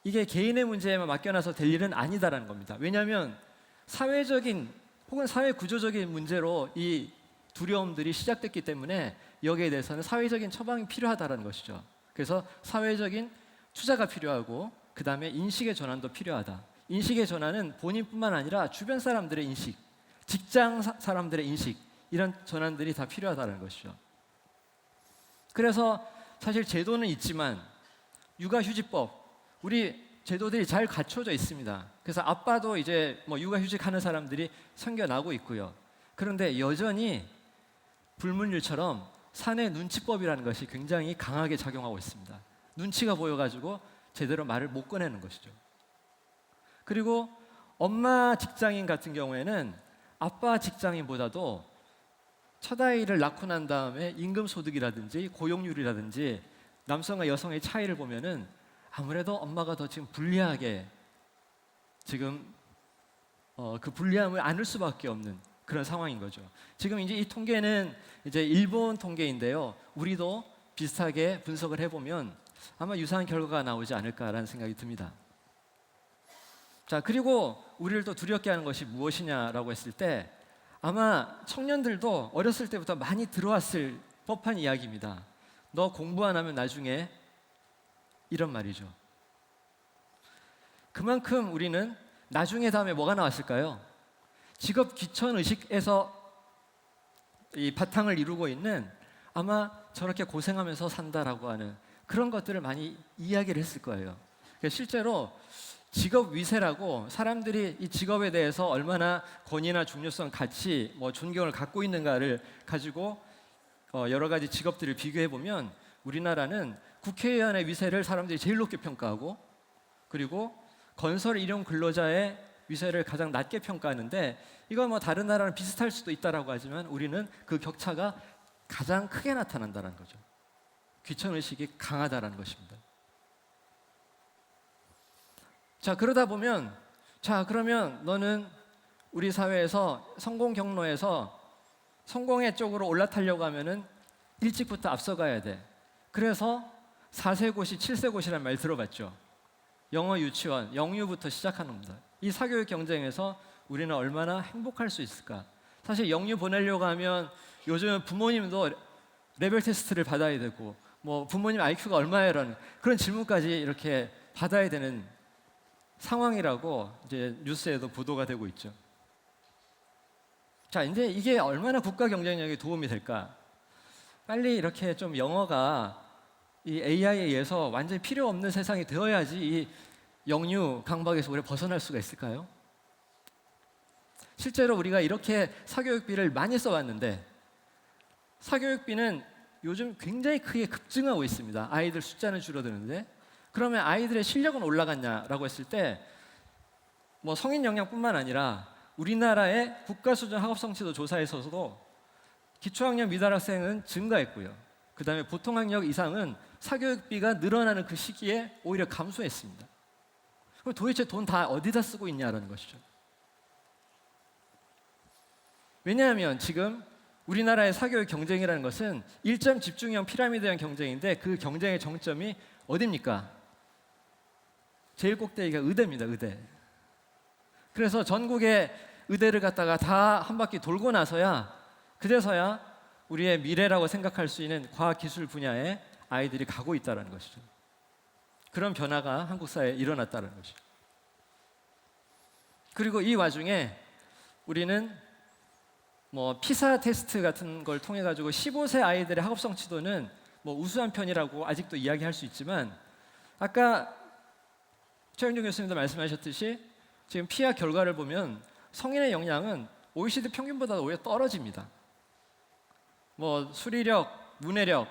이게 개인의 문제에만 맡겨놔서 될 일은 아니다라는 겁니다. 왜냐하면 사회적인 혹은 사회 구조적인 문제로 이 두려움들이 시작됐기 때문에 여기에 대해서는 사회적인 처방이 필요하다는 것이죠. 그래서 사회적인 투자가 필요하고 그 다음에 인식의 전환도 필요하다. 인식의 전환은 본인뿐만 아니라 주변 사람들의 인식, 직장 사람들의 인식, 이런 전환들이 다 필요하다는 것이죠. 그래서 사실 제도는 있지만 육아휴직법, 우리 제도들이 잘 갖춰져 있습니다. 그래서 아빠도 이제 육아휴직하는 사람들이 생겨나고 있고요. 그런데 여전히 불문율처럼 사내 눈치법이라는 것이 굉장히 강하게 작용하고 있습니다. 눈치가 보여가지고 제대로 말을 못 꺼내는 것이죠. 그리고 엄마 직장인 같은 경우에는 아빠 직장인보다도 첫 아이를 낳고 난 다음에 임금 소득이라든지 고용률이라든지 남성과 여성의 차이를 보면은 아무래도 엄마가 더 지금 불리하게 지금 그 불리함을 안을 수밖에 없는 그런 상황인 거죠. 지금 이제 이 통계는 이제 일본 통계인데요. 우리도 비슷하게 분석을 해보면 아마 유사한 결과가 나오지 않을까라는 생각이 듭니다. 자, 그리고 우리를 또 두렵게 하는 것이 무엇이냐라고 했을 때 아마 청년들도 어렸을 때부터 많이 들어왔을 법한 이야기입니다. 너 공부 안 하면 나중에 이런 말이죠. 그만큼 우리는 나중에 다음에 뭐가 나왔을까요? 직업 귀천 의식에서 이 바탕을 이루고 있는 아마 저렇게 고생하면서 산다라고 하는 그런 것들을 많이 이야기를 했을 거예요. 실제로 직업 위세라고 사람들이 이 직업에 대해서 얼마나 권위나 중요성, 가치, 존경을 갖고 있는가를 가지고 여러 가지 직업들을 비교해 보면 우리나라는 국회의원의 위세를 사람들이 제일 높게 평가하고, 그리고 건설 일용 근로자의 위세를 가장 낮게 평가하는데 이건 뭐 다른 나라랑 비슷할 수도 있다라고 하지만 우리는 그 격차가 가장 크게 나타난다는 거죠. 귀천의식이 강하다는 것입니다. 자, 그러다 보면 그러면 너는 우리 사회에서 성공 경로에서 성공의 쪽으로 올라타려고 하면은 일찍부터 앞서가야 돼. 그래서 4세 고시, 7세 고시라는 말 들어봤죠. 영어 유치원, 영유부터 시작하는 겁니다. 이 사교육 경쟁에서 우리는 얼마나 행복할 수 있을까? 사실 영유 보내려고 하면 요즘 부모님도 레벨 테스트를 받아야 되고 뭐 부모님 IQ가 얼마예라는 그런 질문까지 이렇게 받아야 되는 상황이라고 이제 뉴스에도 보도가 되고 있죠. 자, 이제 이게 얼마나 국가 경쟁력에 도움이 될까? 빨리 이렇게 좀 영어가 이 AI에 의해서 완전히 필요 없는 세상이 되어야지 이 영유 강박에서 우리가 벗어날 수가 있을까요? 실제로 우리가 이렇게 사교육비를 많이 써왔는데 사교육비는 요즘 굉장히 크게 급증하고 있습니다. 아이들 숫자는 줄어드는데 그러면 아이들의 실력은 올라갔냐라고 했을 때 뭐 성인 영역뿐만 아니라 우리나라의 국가 수준 학업 성취도 조사에서도 기초학력 미달 학생은 증가했고요. 그 다음에 보통 학력 이상은 사교육비가 늘어나는 그 시기에 오히려 감소했습니다. 그럼 도대체 돈 다 어디다 쓰고 있냐라는 것이죠. 왜냐하면 지금 우리나라의 사교육 경쟁이라는 것은 일점 집중형 피라미드형 경쟁인데 그 경쟁의 정점이 어디입니까? 제일 꼭대기가 의대입니다. 의대. 그래서 전국의 의대를 갖다가 다 한 바퀴 돌고 나서야 그제서야 우리의 미래라고 생각할 수 있는 과학기술 분야에 아이들이 가고 있다는 것이죠. 그런 변화가 한국 사회에 일어났다는 것이죠. 그리고 이 와중에 우리는 뭐 피사 테스트 같은 걸 통해 가지고 15세 아이들의 학업 성취도는 뭐 우수한 편이라고 아직도 이야기할 수 있지만 아까 최영준 교수님도 말씀하셨듯이 지금 피아 결과를 보면 성인의 역량은 OECD 평균보다 오히려 떨어집니다. 뭐 수리력, 문해력,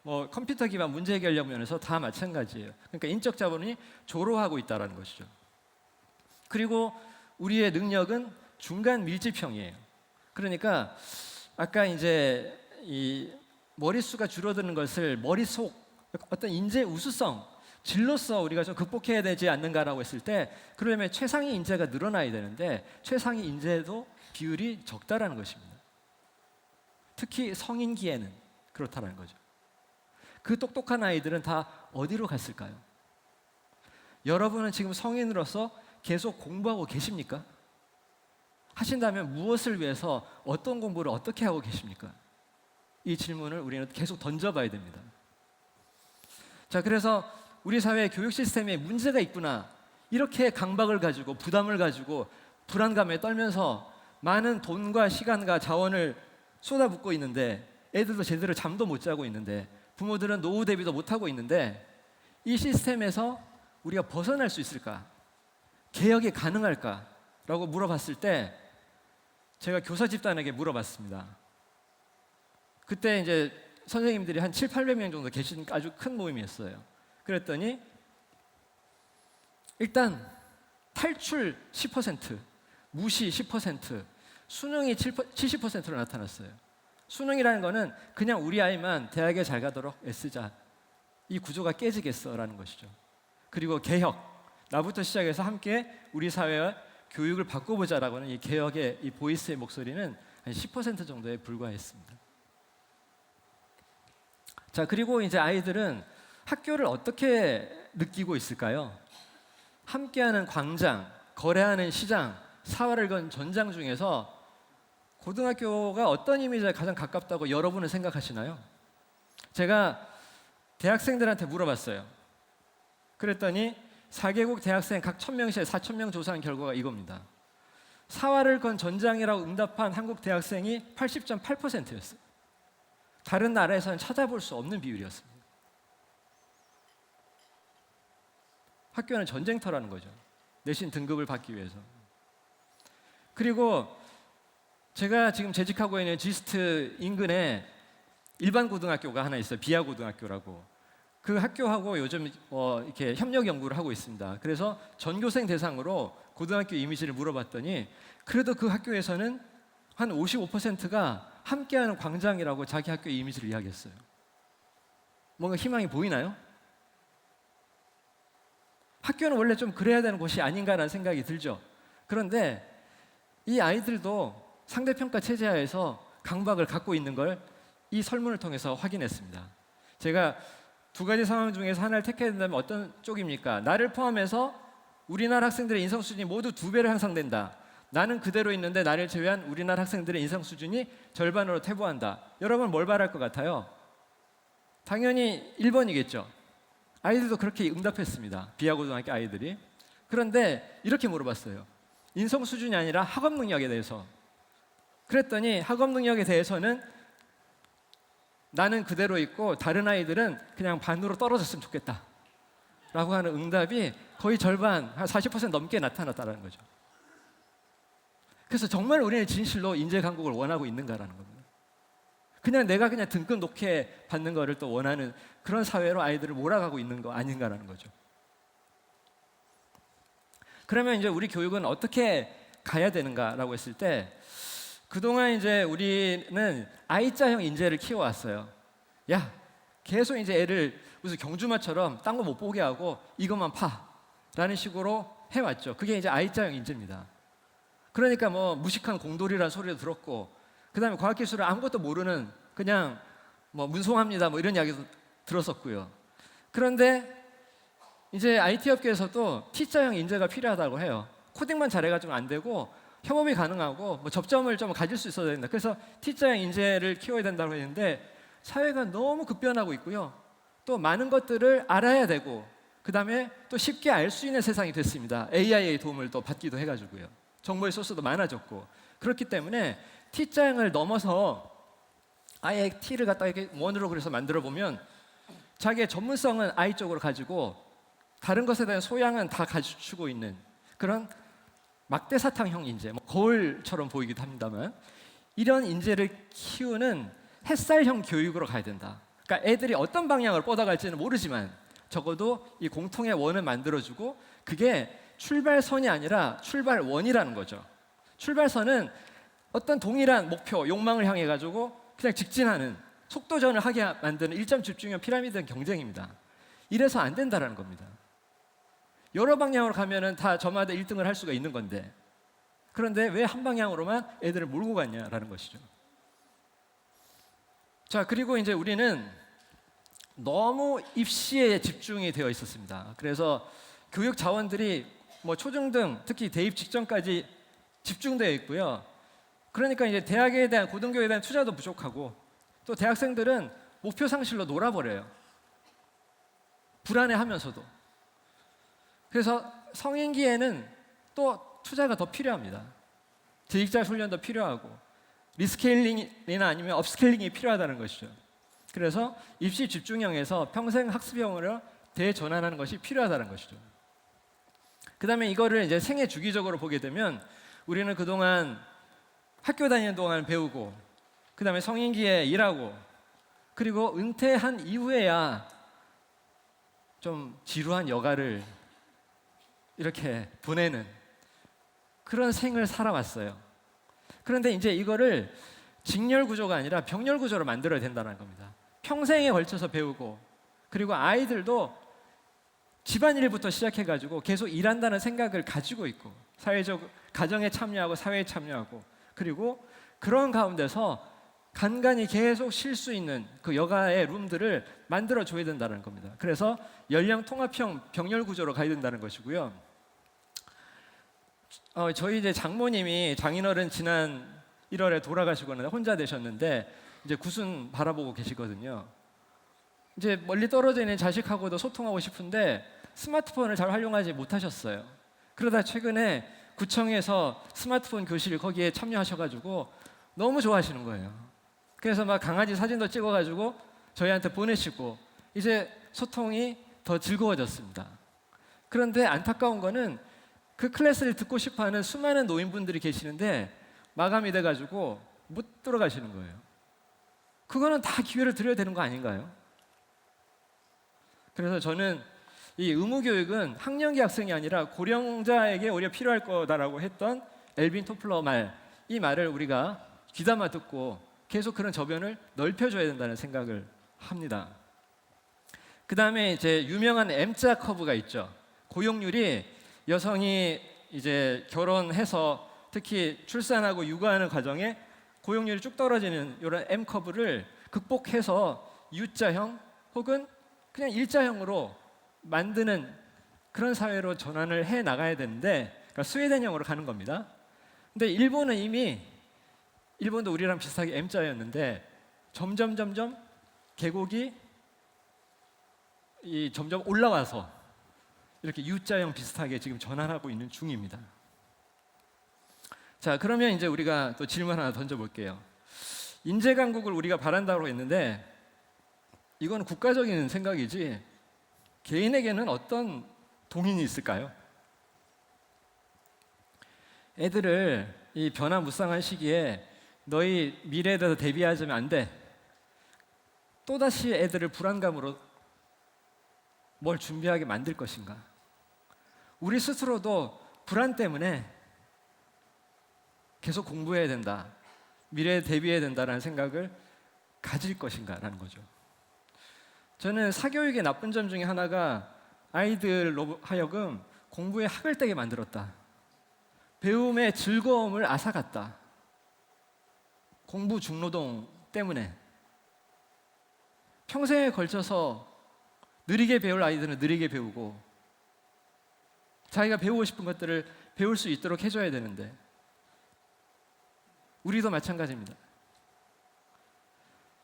뭐 컴퓨터 기반 문제 해결력 면에서 다 마찬가지예요. 그러니까 인적 자본이 조로하고 있다는 것이죠. 그리고 우리의 능력은 중간 밀집형이에요. 그러니까 아까 이제 이 머릿수가 줄어드는 것을 머릿속 어떤 인재 우수성 질로서 우리가 좀 극복해야 되지 않는가라고 했을 때 그러면 최상위 인재가 늘어나야 되는데 최상위 인재도 비율이 적다라는 것입니다. 특히 성인기에는 그렇다는 거죠. 그 똑똑한 아이들은 다 어디로 갔을까요? 여러분은 지금 성인으로서 계속 공부하고 계십니까? 하신다면 무엇을 위해서 어떤 공부를 어떻게 하고 계십니까? 이 질문을 우리는 계속 던져봐야 됩니다. 자, 그래서 우리 사회 교육 시스템에 문제가 있구나. 이렇게 강박을 가지고 부담을 가지고 불안감에 떨면서 많은 돈과 시간과 자원을 쏟아붓고 있는데 애들도 제대로 잠도 못 자고 있는데 부모들은 노후 대비도 못 하고 있는데 이 시스템에서 우리가 벗어날 수 있을까? 개혁이 가능할까? 라고 물어봤을 때 제가 교사 집단에게 물어봤습니다. 그때 이제 선생님들이 한 700~800명 정도 계신 아주 큰 모임이었어요. 그랬더니 일단 탈출 10%, 무시 10%, 수능이 70%로 나타났어요. 수능이라는 거는 그냥 우리 아이만 대학에 잘 가도록 애쓰자. 이 구조가 깨지겠어라는 것이죠. 그리고 개혁, 나부터 시작해서 함께 우리 사회와 교육을 바꿔보자라고 하는 이 개혁의 이 보이스의 목소리는 한 10% 정도에 불과했습니다. 자, 그리고 이제 아이들은 학교를 어떻게 느끼고 있을까요? 함께하는 광장, 거래하는 시장, 사활을 건 전장 중에서 고등학교가 어떤 이미지에 가장 가깝다고 여러분은 생각하시나요? 제가 대학생들한테 물어봤어요. 그랬더니 4개국 대학생 각 1000명씩 4000명 조사한 결과가 이겁니다. 사활을 건 전장이라고 응답한 한국 대학생이 80.8%였어요. 다른 나라에서는 찾아볼 수 없는 비율이었습니다. 학교는 전쟁터라는 거죠. 내신 등급을 받기 위해서. 그리고 제가 지금 재직하고 있는 지스트 인근에 일반 고등학교가 하나 있어요. 비아 고등학교라고. 그 학교하고 요즘 이렇게 협력 연구를 하고 있습니다. 그래서 전교생 대상으로 고등학교 이미지를 물어봤더니 그래도 그 학교에서는 한 55%가 함께하는 광장이라고 자기 학교 이미지를 이야기했어요. 뭔가 희망이 보이나요? 학교는 원래 좀 그래야 되는 곳이 아닌가라는 생각이 들죠. 그런데 이 아이들도 상대평가 체제하에서 강박을 갖고 있는 걸 이 설문을 통해서 확인했습니다. 제가 두 가지 상황 중에서 하나를 택해야 된다면 어떤 쪽입니까? 나를 포함해서 우리나라 학생들의 인성 수준이 모두 2배로 향상된다. 나는 그대로 있는데 나를 제외한 우리나라 학생들의 인성 수준이 절반으로 퇴보한다. 여러분 뭘 바랄 것 같아요? 당연히 1번이겠죠. 아이들도 그렇게 응답했습니다. 비하고등학교 아이들이. 그런데 이렇게 물어봤어요. 인성 수준이 아니라 학업 능력에 대해서. 그랬더니 학업 능력에 대해서는 나는 그대로 있고 다른 아이들은 그냥 반으로 떨어졌으면 좋겠다 라고 하는 응답이 거의 절반, 한 40% 넘게 나타났다는 거죠. 그래서 정말 우리는 진실로 인재 강국을 원하고 있는가라는 겁니다. 그냥 내가 그냥 등급 높게 받는 거를 또 원하는 그런 사회로 아이들을 몰아가고 있는 거 아닌가라는 거죠. 그러면 이제 우리 교육은 어떻게 가야 되는가라고 했을 때 그동안 이제 우리는 I자형 인재를 키워왔어요. 야, 계속 이제 애를 무슨 경주마처럼 딴 거 못 보게 하고 이것만 파라는 식으로 해왔죠. 그게 이제 I자형 인재입니다. 그러니까 뭐 무식한 공돌이라는 소리도 들었고, 그다음에 과학기술을 아무것도 모르는 그냥 뭐 문송합니다 뭐 이런 이야기도 들었었고요. 그런데 이제 IT 업계에서도 T자형 인재가 필요하다고 해요. 코딩만 잘해가지고 안 되고 협업이 가능하고 뭐 접점을 좀 가질 수 있어야 된다. 그래서 T자형 인재를 키워야 된다고 했는데 사회가 너무 급변하고 있고요. 또 많은 것들을 알아야 되고 그다음에 또 쉽게 알 수 있는 세상이 됐습니다. AI의 도움을 또 받기도 해가지고요. 정보의 소스도 많아졌고 그렇기 때문에 T자형을 넘어서 아예 T를 갖다 이렇게 원으로 그래서 만들어 보면 자기의 전문성은 I 쪽으로 가지고 다른 것에 대한 소양은 다 갖추고 있는 그런 막대사탕형 인재, 뭐 거울처럼 보이기도 합니다만 이런 인재를 키우는 햇살형 교육으로 가야 된다. 그러니까 애들이 어떤 방향으로 뻗어갈지는 모르지만 적어도 이 공통의 원을 만들어주고 그게 출발선이 아니라 출발원이라는 거죠. 출발선은 어떤 동일한 목표, 욕망을 향해 가지고 그냥 직진하는 속도전을 하게 만드는 일점 집중형 피라미드 경쟁입니다. 이래서 안 된다라는 겁니다. 여러 방향으로 가면은 다 저마다 1등을 할 수가 있는 건데 그런데 왜 한 방향으로만 애들을 몰고 갔냐라는 것이죠. 자, 그리고 이제 우리는 너무 입시에 집중이 되어 있었습니다. 그래서 교육 자원들이 뭐 초중등 특히 대입 직전까지 집중되어 있고요. 그러니까 이제 대학에 대한 고등교육에 대한 투자도 부족하고 또 대학생들은 목표 상실로 놀아버려요. 불안해하면서도. 그래서 성인기에는 또 투자가 더 필요합니다. 재직자 훈련도 필요하고 리스케일링이나 아니면 업스케일링이 필요하다는 것이죠. 그래서 입시 집중형에서 평생 학습형으로 대전환하는 것이 필요하다는 것이죠. 그 다음에 이거를 이제 생애 주기적으로 보게 되면 우리는 그동안 학교 다니는 동안 배우고 그 다음에 성인기에 일하고 그리고 은퇴한 이후에야 좀 지루한 여가를 이렇게 보내는 그런 생을 살아왔어요. 그런데 이제 이거를 직렬 구조가 아니라 병렬 구조로 만들어야 된다는 겁니다. 평생에 걸쳐서 배우고 그리고 아이들도 집안일부터 시작해가지고 계속 일한다는 생각을 가지고 있고 사회적 가정에 참여하고 사회에 참여하고 그리고 그런 가운데서 간간히 계속 쉴 수 있는 그 여가의 룸들을 만들어 줘야 된다는 겁니다. 그래서 연령 통합형 병렬 구조로 가야 된다는 것이고요. 저희 이제 장모님이 장인어른 지난 1월에 돌아가시고는 혼자 되셨는데 이제 구순 바라보고 계시거든요. 이제 멀리 떨어져 있는 자식하고도 소통하고 싶은데 스마트폰을 잘 활용하지 못하셨어요. 그러다 최근에 구청에서 스마트폰 교실 거기에 참여하셔가지고 너무 좋아하시는 거예요. 그래서 막 강아지 사진도 찍어가지고 저희한테 보내시고 이제 소통이 더 즐거워졌습니다. 그런데 안타까운 거는 그 클래스를 듣고 싶어하는 수많은 노인분들이 계시는데 마감이 돼가지고 못 들어가시는 거예요. 그거는 다 기회를 드려야 되는 거 아닌가요? 그래서 저는 이 의무 교육은 학령기 학생이 아니라 고령자에게 오히려 필요할 거다라고 했던 엘빈 토플러 말, 이 말을 우리가 귀담아 듣고 계속 그런 저변을 넓혀줘야 된다는 생각을 합니다. 그 다음에 이제 유명한 M자 커브가 있죠. 고용률이 여성이 이제 결혼해서 특히 출산하고 육아하는 과정에 고용률이 쭉 떨어지는 이런 M 커브를 극복해서 U자형 혹은 그냥 일자형으로 만드는 그런 사회로 전환을 해 나가야 되는데, 그러니까 스웨덴형으로 가는 겁니다. 근데 일본은 이미, 일본도 우리랑 비슷하게 M자였는데 점점 계곡이 점점 올라와서 이렇게 U자형 비슷하게 지금 전환하고 있는 중입니다. 자, 그러면 이제 우리가 또 질문 하나 던져볼게요. 인재 강국을 우리가 바란다고 했는데 이건 국가적인 생각이지 개인에게는 어떤 동인이 있을까요? 애들을 이 변화무쌍한 시기에 너희 미래에 대해서 대비하자면 안 돼. 또다시 애들을 불안감으로 뭘 준비하게 만들 것인가? 우리 스스로도 불안 때문에 계속 공부해야 된다, 미래에 대비해야 된다라는 생각을 가질 것인가라는 거죠. 저는 사교육의 나쁜 점 중에 하나가 아이들로 하여금 공부에 학을 떼게 만들었다. 배움의 즐거움을 앗아갔다. 공부 중노동 때문에 평생에 걸쳐서 느리게 배울 아이들은 느리게 배우고 자기가 배우고 싶은 것들을 배울 수 있도록 해줘야 되는데 우리도 마찬가지입니다.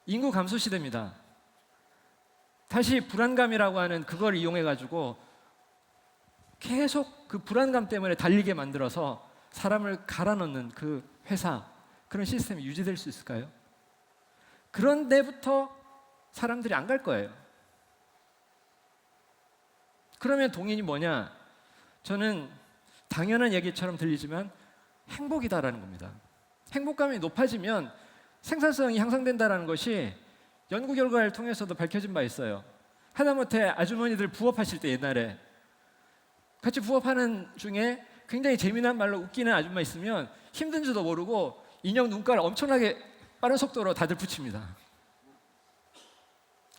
인구 감소 시대입니다. 다시 불안감이라고 하는 그걸 이용해 가지고 계속 그 불안감 때문에 달리게 만들어서 사람을 갈아넣는 그 회사, 그런 시스템이 유지될 수 있을까요? 그런 데부터 사람들이 안 갈 거예요. 그러면 동인이 뭐냐? 저는 당연한 얘기처럼 들리지만 행복이다라는 겁니다. 행복감이 높아지면 생산성이 향상된다는 것이 연구 결과를 통해서도 밝혀진 바 있어요. 하다못해 아주머니들 부업하실 때 옛날에 같이 부업하는 중에 굉장히 재미난 말로 웃기는 아줌마 있으면 힘든 줄도 모르고 인형 눈깔 엄청나게 빠른 속도로 다들 붙입니다.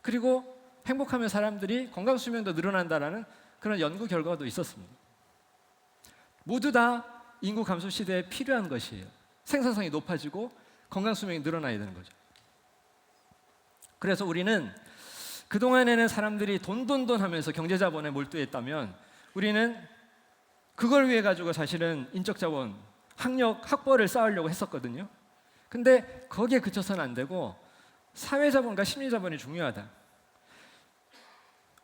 그리고 행복하면 사람들이 건강 수명도 늘어난다라는 그런 연구 결과도 있었습니다. 모두 다 인구 감소 시대에 필요한 것이에요. 생산성이 높아지고 건강 수명이 늘어나야 되는 거죠. 그래서 우리는 그동안에는 사람들이 돈 하면서 경제자본에 몰두했다면 우리는 그걸 위해 가지고 사실은 인적자본, 학력, 학벌을 쌓으려고 했었거든요. 근데 거기에 그쳐서는 안 되고 사회자본과 심리자본이 중요하다.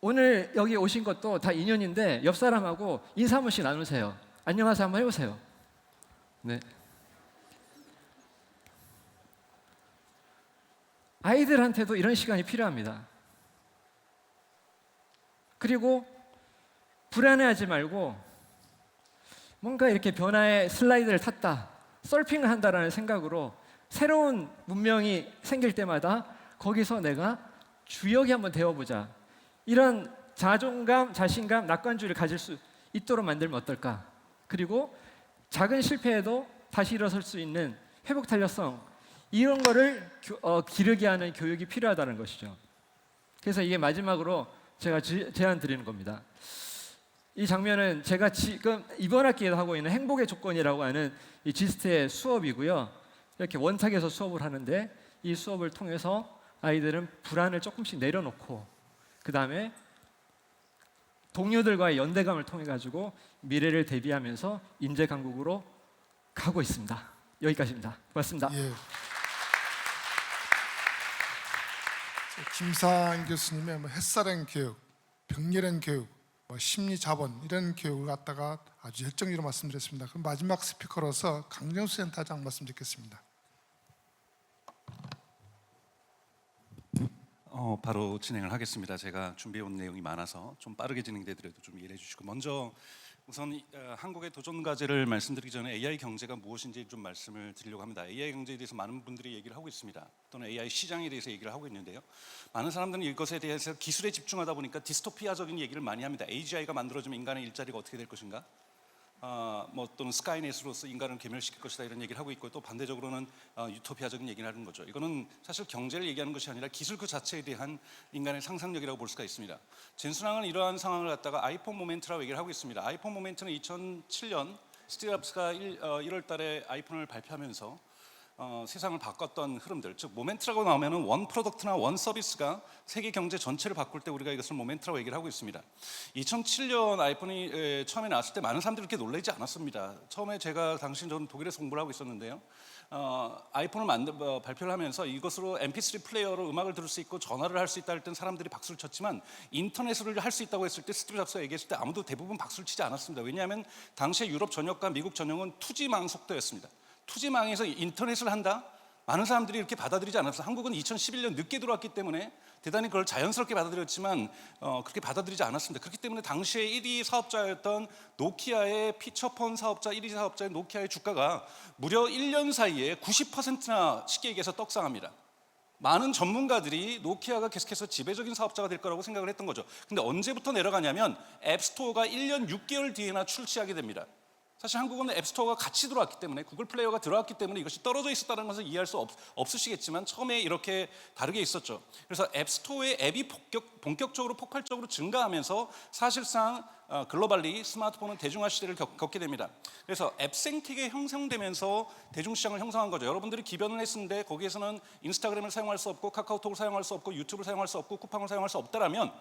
오늘 여기 오신 것도 다 인연인데 옆 사람하고 인사 한 번씩 나누세요. 안녕하세요 한번 해보세요. 네. 아이들한테도 이런 시간이 필요합니다. 그리고 불안해하지 말고 뭔가 이렇게 변화의 슬라이드를 탔다, 서핑을 한다라는 생각으로 새로운 문명이 생길 때마다 거기서 내가 주역이 한번 되어보자, 이런 자존감, 자신감, 낙관주의를 가질 수 있도록 만들면 어떨까? 그리고 작은 실패에도 다시 일어설 수 있는 회복 탄력성, 이런 거를 기르게 하는 교육이 필요하다는 것이죠. 그래서 이게 마지막으로 제가 제안 드리는 겁니다. 이 장면은 제가 지금 이번 학기에도 하고 있는 행복의 조건이라고 하는 이 지스트의 수업이고요. 이렇게 원탁에서 수업을 하는데 이 수업을 통해서 아이들은 불안을 조금씩 내려놓고 그 다음에 동료들과의 연대감을 통해 가지고 미래를 대비하면서 인재 강국으로 가고 있습니다. 여기까지입니다. 고맙습니다. 예. 김상 교수님의 햇살행 교육, 병렬행 교육, 심리 자본 이런 교육을 갖다가 아주 열정적으로 말씀드렸습니다. 그럼 마지막 스피커로서 강정수 센터장 말씀 듣겠습니다. 바로 진행을 하겠습니다. 제가 준비해온 내용이 많아서 좀 빠르게 진행되더라도 좀 이해해 주시고, 먼저 우선 한국의 도전 과제를 말씀드리기 전에 AI 경제가 무엇인지 좀 말씀을 드리려고 합니다. AI 경제에 대해서 많은 분들이 얘기를 하고 있습니다. 또는 AI 시장에 대해서 얘기를 하고 있는데요. 많은 사람들은 이것에 대해서 기술에 집중하다 보니까 디스토피아적인 얘기를 많이 합니다. AGI가 만들어지면 인간의 일자리가 어떻게 될 것인가? 뭐 또는 스카이넷으로서 인간을 괴멸시킬 것이다 이런 얘기를 하고 있고, 또 반대적으로는 유토피아적인 얘기를 하는 거죠. 이거는 사실 경제를 얘기하는 것이 아니라 기술 그 자체에 대한 인간의 상상력이라고 볼 수가 있습니다. 젠슨왕은 이러한 상황을 갖다가 아이폰 모멘트라고 얘기를 하고 있습니다. 아이폰 모멘트는 2007년 스티브 잡스가 1월 달에 아이폰을 발표하면서 세상을 바꿨던 흐름들, 즉 모멘트라고 나오면은 원 프로덕트나 원 서비스가 세계 경제 전체를 바꿀 때 우리가 이것을 모멘트라고 얘기를 하고 있습니다. 2007년 아이폰이 처음에 나왔을 때 많은 사람들이 그렇게 놀라지 않았습니다. 처음에 제가 당시 저는 독일에서 공부를 하고 있었는데요. 아이폰을 발표를 하면서 이것으로 MP3 플레이어로 음악을 들을 수 있고 전화를 할 수 있다 할 땐 사람들이 박수를 쳤지만 인터넷을 할 수 있다고 했을 때 스티브 잡스가 얘기했을 때 아무도 대부분 박수를 치지 않았습니다. 왜냐하면 당시에 유럽 전역과 미국 전역은 2G망 속도였습니다. 2G망에서 인터넷을 한다? 많은 사람들이 이렇게 받아들이지 않았어요. 한국은 2011년 늦게 들어왔기 때문에 대단히 그걸 자연스럽게 받아들였지만 그렇게 받아들이지 않았습니다. 그렇기 때문에 당시에 1위 사업자였던 노키아의 피처폰 사업자 1위 사업자의 노키아의 주가가 무려 1년 사이에 90%나 쉽게 얘기해서 떡상합니다. 많은 전문가들이 노키아가 계속해서 지배적인 사업자가 될 거라고 생각을 했던 거죠. 근데 언제부터 내려가냐면 앱스토어가 1년 6개월 뒤에나 출시하게 됩니다. 사실 한국은 앱스토어가 같이 들어왔기 때문에, 구글 플레이어가 들어왔기 때문에 이것이 떨어져 있었다는 것을 이해할 수 없으시겠지만 처음에 이렇게 다르게 있었죠. 그래서 앱스토어의 앱이 본격적으로 폭발적으로 증가하면서 사실상 글로벌리 스마트폰은 대중화 시대를 겪게 됩니다. 그래서 앱 생태계 형성되면서 대중시장을 형성한 거죠. 여러분들이 기변을 했는데 거기에서는 인스타그램을 사용할 수 없고 카카오톡을 사용할 수 없고 유튜브를 사용할 수 없고 쿠팡을 사용할 수 없다라면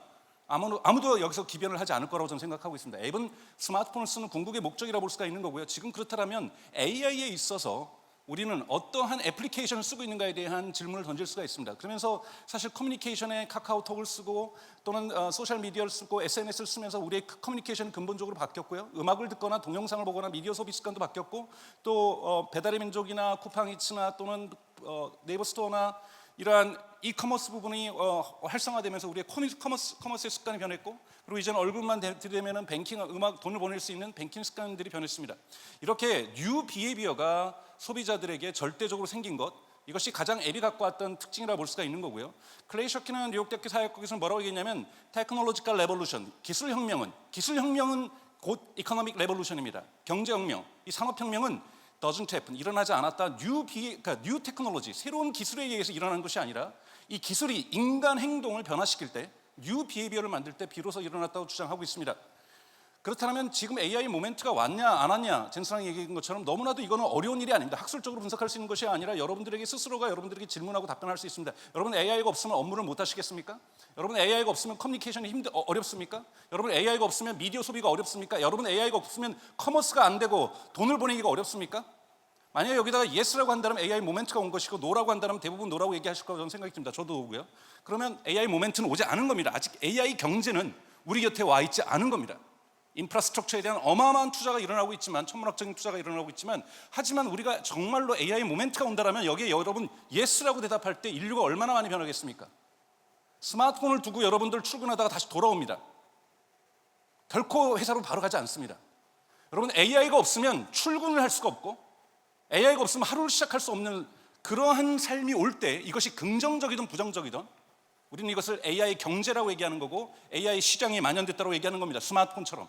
아무도 여기서 기변을 하지 않을 거라고 저는 생각하고 있습니다. 앱은 스마트폰을 쓰는 궁극의 목적이라고 볼 수가 있는 거고요. 지금 그렇다면 AI에 있어서 우리는 어떠한 애플리케이션을 쓰고 있는가에 대한 질문을 던질 수가 있습니다. 그러면서 사실 커뮤니케이션에 카카오톡을 쓰고 또는 소셜미디어를 쓰고 SNS를 쓰면서 우리의 커뮤니케이션은 근본적으로 바뀌었고요. 음악을 듣거나 동영상을 보거나 미디어 소비 습관도 바뀌었고, 또 배달의 민족이나 쿠팡이츠나 또는 네이버 스토어나 이러한 이커머스 부분이 활성화되면서 우리의 커머스의 습관이 변했고, 그리고 이제는 얼굴만 들이대면 뱅킹, 음악, 돈을 보낼 수 있는 뱅킹 습관들이 변했습니다. 이렇게 뉴 비헤이비어가 소비자들에게 절대적으로 생긴 것, 이것이 가장 앱이 갖고 왔던 특징이라고 볼 수가 있는 거고요. 클레이 셔키는 뉴욕대학교 사회학국에서 뭐라고 얘기했냐면 테크놀로지컬 레볼루션, 기술혁명은 곧 이코노믹 레볼루션입니다. 경제혁명, 이 산업혁명은 doesn't happen, 일어나지 않았다. 뉴 테크놀로지, 새로운 기술에 의해서 일어나는 것이 아니라 이 기술이 인간 행동을 변화시킬 때, 뉴 비헤이비어를 만들 때 비로소 일어났다고 주장하고 있습니다. 그렇다면 지금 AI 모멘트가 왔냐 안 왔냐, 젠슨왕이 얘기한 것처럼 너무나도 이거는 어려운 일이 아닙니다. 학술적으로 분석할 수 있는 것이 아니라 여러분들에게 스스로가 여러분들에게 질문하고 답변할 수 있습니다. 여러분 AI가 없으면 업무를 못 하시겠습니까? 여러분 AI가 없으면 커뮤니케이션이 어렵습니까? 여러분 AI가 없으면 미디어 소비가 어렵습니까? 여러분 AI가 없으면 커머스가 안 되고 돈을 보내기가 어렵습니까? 만약에 여기다가 yes라고 한다면 AI 모멘트가 온 것이고 no라고 한다면 대부분 no라고 얘기하실 거라고 저는 생각이 듭니다. 저도 오고요. 그러면 AI 모멘트는 오지 않은 겁니다. 아직 AI 경제는 우리 곁에 와 있지 않은 겁니다. 인프라스트럭처에 대한 어마어마한 투자가 일어나고 있지만, 천문학적인 투자가 일어나고 있지만, 하지만 우리가 정말로 AI 모멘트가 온다면 여기에 여러분 yes라고 대답할 때 인류가 얼마나 많이 변하겠습니까? 스마트폰을 두고 여러분들 출근하다가 다시 돌아옵니다. 결코 회사로 바로 가지 않습니다. 여러분 AI가 없으면 출근을 할 수가 없고, AI가 없으면 하루를 시작할 수 없는 그러한 삶이 올 때, 이것이 긍정적이든 부정적이든 우리는 이것을 AI 경제라고 얘기하는 거고 AI 시장이 만연됐다고 얘기하는 겁니다. 스마트폰처럼.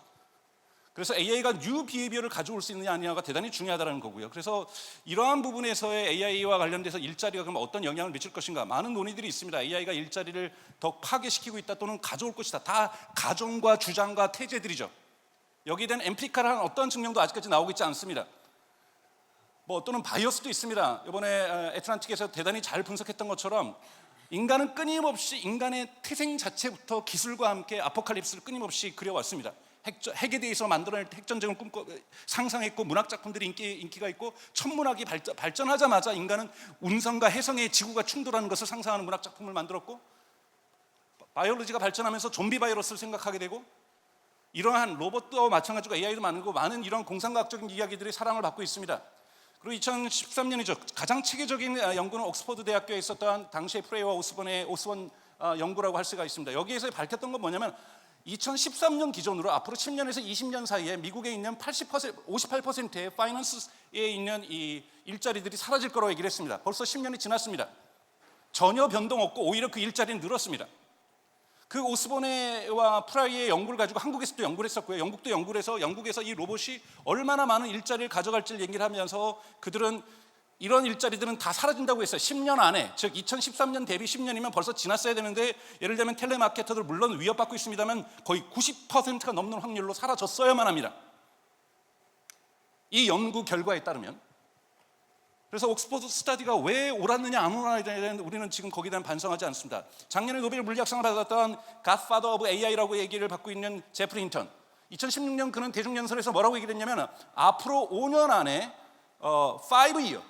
그래서 AI가 뉴 비헤이비어를 가져올 수 있느냐 아니냐가 대단히 중요하다는 거고요. 그래서 이러한 부분에서의 AI와 관련돼서 일자리가 그럼 어떤 영향을 미칠 것인가, 많은 논의들이 있습니다. AI가 일자리를 더 파괴시키고 있다 또는 가져올 것이다. 다 가정과 주장과 태제들이죠. 여기에 대한 엠피리칼한 어떠한 증명도 아직까지 나오고 있지 않습니다. 또는 바이어스도 있습니다. 이번에 애틀란틱에서 대단히 잘 분석했던 것처럼 인간은 끊임없이 인간의 태생 자체부터 기술과 함께 아포칼립스를 끊임없이 그려왔습니다. 핵에 대해서 만들어낼 핵전쟁을 상상했고, 문학작품들이 인기가 있고, 천문학이 발전하자마자 인간은 운성과 혜성의 지구가 충돌하는 것을 상상하는 문학작품을 만들었고, 바이올로지가 발전하면서 좀비 바이러스를 생각하게 되고, 이러한 로봇도 마찬가지고 AI도 많고 많은 이런 공상과학적인 이야기들이 사랑을 받고 있습니다. 그리고 2013년이죠. 가장 체계적인 연구는 옥스퍼드 대학교에 있었던 당시의 프레이와 오스본 연구라고 할 수가 있습니다. 여기에서 밝혔던 건 뭐냐면 2013년 기준으로 앞으로 10년에서 20년 사이에 미국에 있는 58%의 파이낸스에 있는 이 일자리들이 사라질 거라고 얘기를 했습니다. 벌써 10년이 지났습니다. 전혀 변동 없고 오히려 그 일자리는 늘었습니다. 그 오스본과 프라이의 연구를 가지고 한국에서도 연구를 했었고요. 영국도 연구를 해서 영국에서 이 로봇이 얼마나 많은 일자리를 가져갈지를 얘기를 하면서 그들은 이런 일자리들은 다 사라진다고 했어요. 10년 안에, 즉 2013년 대비 10년이면 벌써 지났어야 되는데, 예를 들면 텔레마케터들 물론 위협받고 있습니다만 거의 90%가 넘는 확률로 사라졌어야만 합니다. 이 연구 결과에 따르면. 그래서 옥스퍼드 스터디가 왜 옳았느냐 안 옳았느냐에 대한 우리는 지금 거기에 대한 반성하지 않습니다. 작년에 노벨 물리학상을 받았던 갓파더 오브 AI라고 얘기를 받고 있는 제프리 힌턴, 2016년 그는 대중연설에서 뭐라고 얘기를 했냐면 앞으로 5년 안에 5year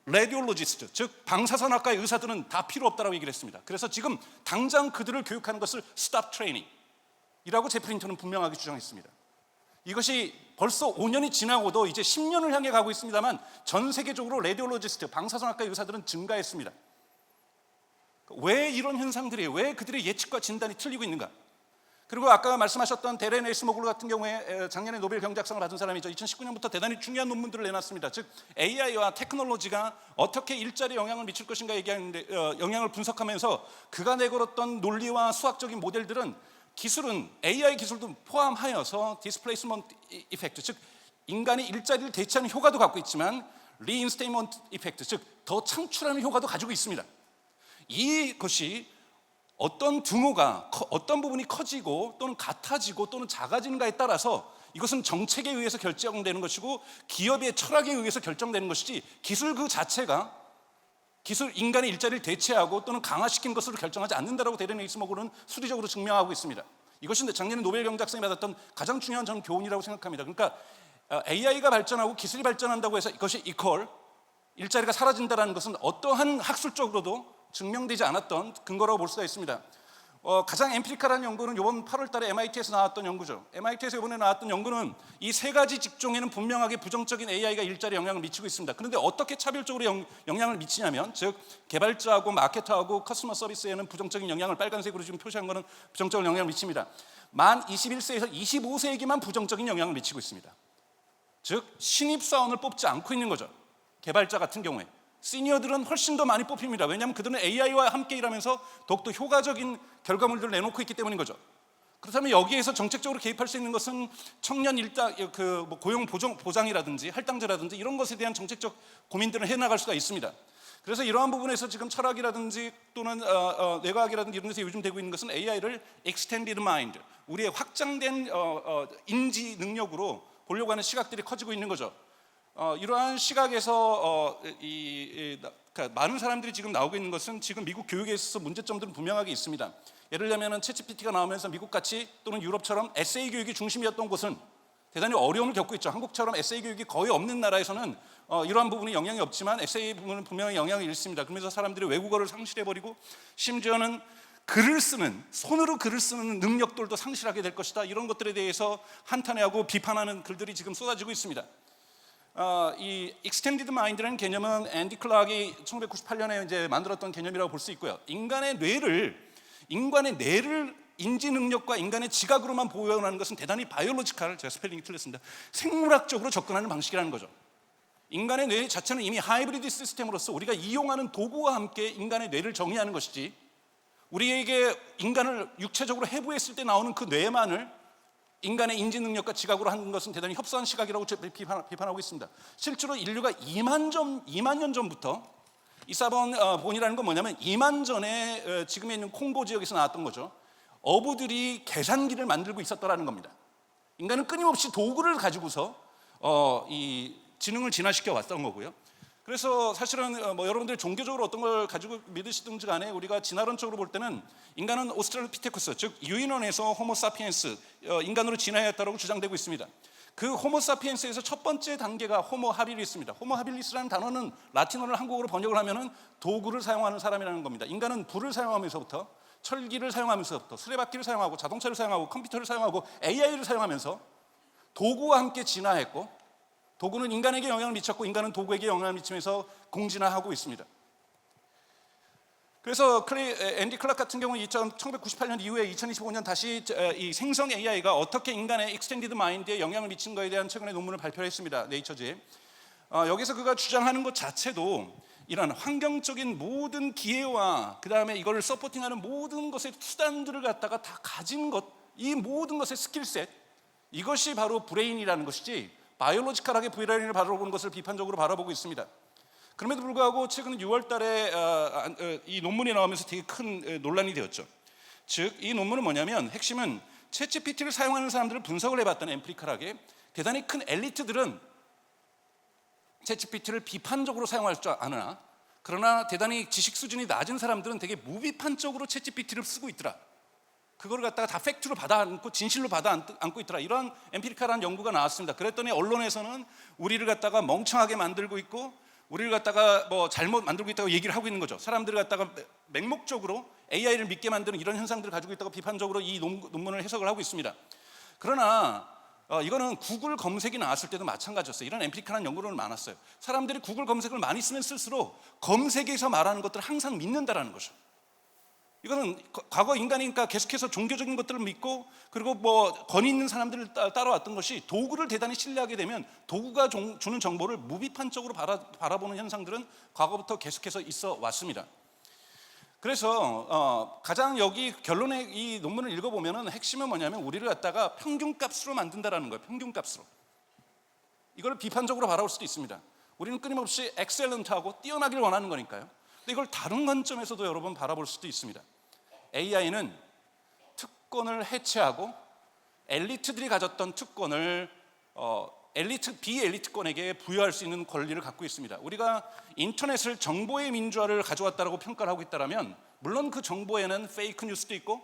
레디올로지스트, 즉 방사선학과의 의사들은 다 필요 없다라고 얘기를 했습니다. 그래서 지금 당장 그들을 교육하는 것을 스탑 트레이닝이라고 제프리 힌턴은 분명하게 주장했습니다. 이것이 벌써 5년이 지나고도 이제 10년을 향해 가고 있습니다만 전 세계적으로 레디올로지스트, 방사선학과 의사들은 증가했습니다. 왜 이런 현상들이, 왜 그들의 예측과 진단이 틀리고 있는가? 그리고 아까 말씀하셨던 데렌 에스모글 같은 경우에 작년에 노벨 경제학상을 받은 사람이죠. 2019년부터 대단히 중요한 논문들을 내놨습니다. 즉 AI와 테크놀로지가 어떻게 일자리에 영향을 미칠 것인가 얘기하는데 영향을 분석하면서 그가 내걸었던 논리와 수학적인 모델들은 기술은 AI 기술도 포함하여서 디스플레이스먼트 이펙트, 즉 인간이 일자리를 대체하는 효과도 갖고 있지만 리인스테이먼트 이펙트, 즉 더 창출하는 효과도 가지고 있습니다. 이것이 어떤 등호가 어떤 부분이 커지고 또는 같아지고 또는 작아지는가에 따라서 이것은 정책에 의해서 결정되는 것이고 기업의 철학에 의해서 결정되는 것이지 기술 그 자체가 인간의 일자리를 대체하고 또는 강화시킨 것으로 결정하지 않는다라고 데렌 에이스모글은 수리적으로 증명하고 있습니다. 이것이 작년에 노벨 경제학상이 받았던 가장 중요한 저는 교훈이라고 생각합니다. 그러니까 AI가 발전하고 기술이 발전한다고 해서 이것이 이퀄 일자리가 사라진다는 것은 어떠한 학술적으로도 증명되지 않았던 근거라고 볼 수가 있습니다. 가장 엠피리컬한 연구는 이번 8월 달에 MIT에서 나왔던 연구죠. MIT에서 이번에 나왔던 연구는 이 세 가지 직종에는 분명하게 부정적인 AI가 일자리에 영향을 미치고 있습니다. 그런데 어떻게 차별적으로 영향을 미치냐면, 즉 개발자하고 마케터하고 커스터머 서비스에는 부정적인 영향을 빨간색으로 지금 표시한 것은 부정적인 영향을 미칩니다. 만 21세에서 25세에게만 부정적인 영향을 미치고 있습니다. 즉 신입사원을 뽑지 않고 있는 거죠. 개발자 같은 경우에 시니어들은 훨씬 더 많이 뽑힙니다. 왜냐하면 그들은 AI와 함께 일하면서 더욱더 효과적인 결과물들을 내놓고 있기 때문인 거죠. 그렇다면 여기에서 정책적으로 개입할 수 있는 것은 청년 고용 보장이라든지 할당제라든지 이런 것에 대한 정책적 고민들을 해나갈 수가 있습니다. 그래서 이러한 부분에서 지금 철학이라든지 또는 뇌과학이라든지 이런 데서 요즘 되고 있는 것은 AI를 extended mind, 우리의 확장된 인지 능력으로 보려고 하는 시각들이 커지고 있는 거죠. 이러한 시각에서 그러니까 많은 사람들이 지금 나오고 있는 것은 지금 미국 교육에 있어서 문제점들은 분명하게 있습니다. 예를 들면 챗GPT가 나오면서 미국같이 또는 유럽처럼 에세이 교육이 중심이었던 곳은 대단히 어려움을 겪고 있죠. 한국처럼 에세이 교육이 거의 없는 나라에서는 이러한 부분이 영향이 없지만 에세이 부분은 분명히 영향이 있습니다. 그러면서 사람들이 외국어를 상실해버리고 심지어는 손으로 글을 쓰는 능력들도 상실하게 될 것이다. 이런 것들에 대해서 한탄해하고 비판하는 글들이 지금 쏟아지고 있습니다. 이 extended mind라는 개념은 앤디 클락이 1998년에 이제 만들었던 개념이라고 볼 수 있고요. 인간의 뇌를 인지 능력과 인간의 지각으로만 보호하는 것은 대단히 바이올로지컬, 제가 스펠링이 틀렸습니다. 생물학적으로 접근하는 방식이라는 거죠. 인간의 뇌 자체는 이미 하이브리드 시스템으로서 우리가 이용하는 도구와 함께 인간의 뇌를 정의하는 것이지, 우리에게 인간을 육체적으로 해부했을 때 나오는 그 뇌만을 인간의 인지 능력과 지각으로 하는 것은 대단히 협소한 시각이라고 비판하고 있습니다. 실제로 인류가 2만 년 전부터 이사본 본이라는 건 뭐냐면 2만 전에 지금에 있는 콩고 지역에서 나왔던 거죠. 어부들이 계산기를 만들고 있었다라는 겁니다. 인간은 끊임없이 도구를 가지고서 이 지능을 진화시켜 왔던 거고요. 그래서 사실은 여러분들이 종교적으로 어떤 걸 가지고 믿으시든지 간에 우리가 진화론적으로 볼 때는 인간은 오스트랄로피테쿠스, 즉 유인원에서 호모사피엔스, 인간으로 진화했다고 주장되고 있습니다. 그 호모사피엔스에서 첫 번째 단계가 호모 하빌리스입니다. 호모 하빌리스라는 단어는 라틴어를 한국어로 번역을 하면은 도구를 사용하는 사람이라는 겁니다. 인간은 불을 사용하면서부터 철기를 사용하면서부터 수레바퀴를 사용하고 자동차를 사용하고 컴퓨터를 사용하고 AI를 사용하면서 도구와 함께 진화했고, 도구는 인간에게 영향을 미쳤고 인간은 도구에게 영향을 미치면서 공진화하고 있습니다. 그래서 앤디 클락 같은 경우는 1998년 이후에 2025년 다시 이 생성 AI가 어떻게 인간의 익스텐디드 마인드에 영향을 미친 거에 대한 최근의 논문을 발표했습니다. 네이처지에. 여기서 그가 주장하는 것 자체도 이런 환경적인 모든 기회와 그 다음에 이걸 서포팅하는 모든 것의 수단들을 갖다가 다 가진 것, 이 모든 것의 스킬셋, 이것이 바로 브레인이라는 것이지 바이올로지컬하게 브레인을 바라보는 것을 비판적으로 바라보고 있습니다. 그럼에도 불구하고 최근 6월 달에 이 논문이 나오면서 되게 큰 논란이 되었죠. 즉 이 논문은 뭐냐면 핵심은 챗GPT를 사용하는 사람들을 분석을 해봤던 엠피리컬하게 대단히 큰 엘리트들은 챗GPT를 비판적으로 사용할 줄 아나 그러나 대단히 지식 수준이 낮은 사람들은 되게 무비판적으로 챗GPT를 쓰고 있더라. 그걸 갖다가 다 팩트로 받아 안고 진실로 받아 안고 있더라. 이런 엠피리컬한 연구가 나왔습니다. 그랬더니 언론에서는 우리를 갖다가 멍청하게 만들고 있고 우리를 갖다가 뭐 잘못 만들고 있다고 얘기를 하고 있는 거죠. 사람들을 갖다가 맹목적으로 AI를 믿게 만드는 이런 현상들을 가지고 있다고 비판적으로 이 논문을 해석을 하고 있습니다. 그러나 이거는 구글 검색이 나왔을 때도 마찬가지였어요. 이런 엠피리컬한 연구는 많았어요. 사람들이 구글 검색을 많이 쓰면 쓸수록 검색에서 말하는 것들을 항상 믿는다라는 거죠. 이거는 과거 인간이니까 계속해서 종교적인 것들을 믿고 그리고 뭐 권위 있는 사람들을 따라왔던 것이 도구를 대단히 신뢰하게 되면 도구가 주는 정보를 무비판적으로 바라보는 현상들은 과거부터 계속해서 있어 왔습니다. 그래서 가장 여기 결론의 이 논문을 읽어보면은 핵심은 뭐냐면 우리를 갖다가 평균값으로 만든다라는 거예요. 평균값으로. 이걸 비판적으로 바라볼 수도 있습니다. 우리는 끊임없이 엑셀런트하고 뛰어나기를 원하는 거니까요. 근데 이걸 다른 관점에서도 여러분 바라볼 수도 있습니다. AI는 특권을 해체하고 엘리트들이 가졌던 특권을 비엘리트권에게 부여할 수 있는 권리를 갖고 있습니다. 우리가 인터넷을 정보의 민주화를 가져왔다고 평가를 하고 있다면 물론 그 정보에는 페이크 뉴스도 있고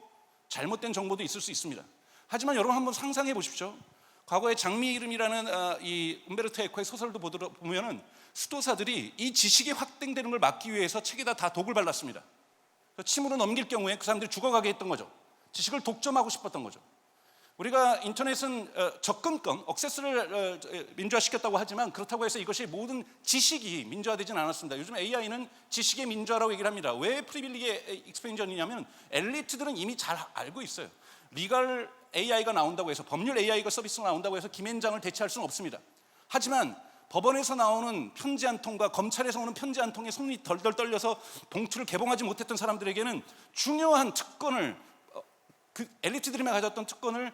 잘못된 정보도 있을 수 있습니다. 하지만 여러분 한번 상상해 보십시오. 과거에 장미 이름이라는 이 umberto eco의 소설도 보면은 수도사들이 이 지식이 확대되는 걸 막기 위해서 책에다 다 독을 발랐습니다. 침으로 넘길 경우에 그 사람들이 죽어가게 했던 거죠. 지식을 독점하고 싶었던 거죠. 우리가 인터넷은 접근권, 액세스를 민주화시켰다고 하지만 그렇다고 해서 이것이 모든 지식이 민주화되지는 않았습니다. 요즘 AI는 지식의 민주화라고 얘기를 합니다. 왜 프리빌리지 익스펜션이냐면 엘리트들은 이미 잘 알고 있어요. 리걸 AI가 나온다고 해서 법률 AI가 서비스가 나온다고 해서 김앤장을 대체할 수는 없습니다. 하지만 법원에서 나오는 편지 한 통과 검찰에서 오는 편지 한 통에 손이 덜덜 떨려서 봉투를 개봉하지 못했던 사람들에게는 중요한 특권을 그 엘리트들이 가졌던 특권에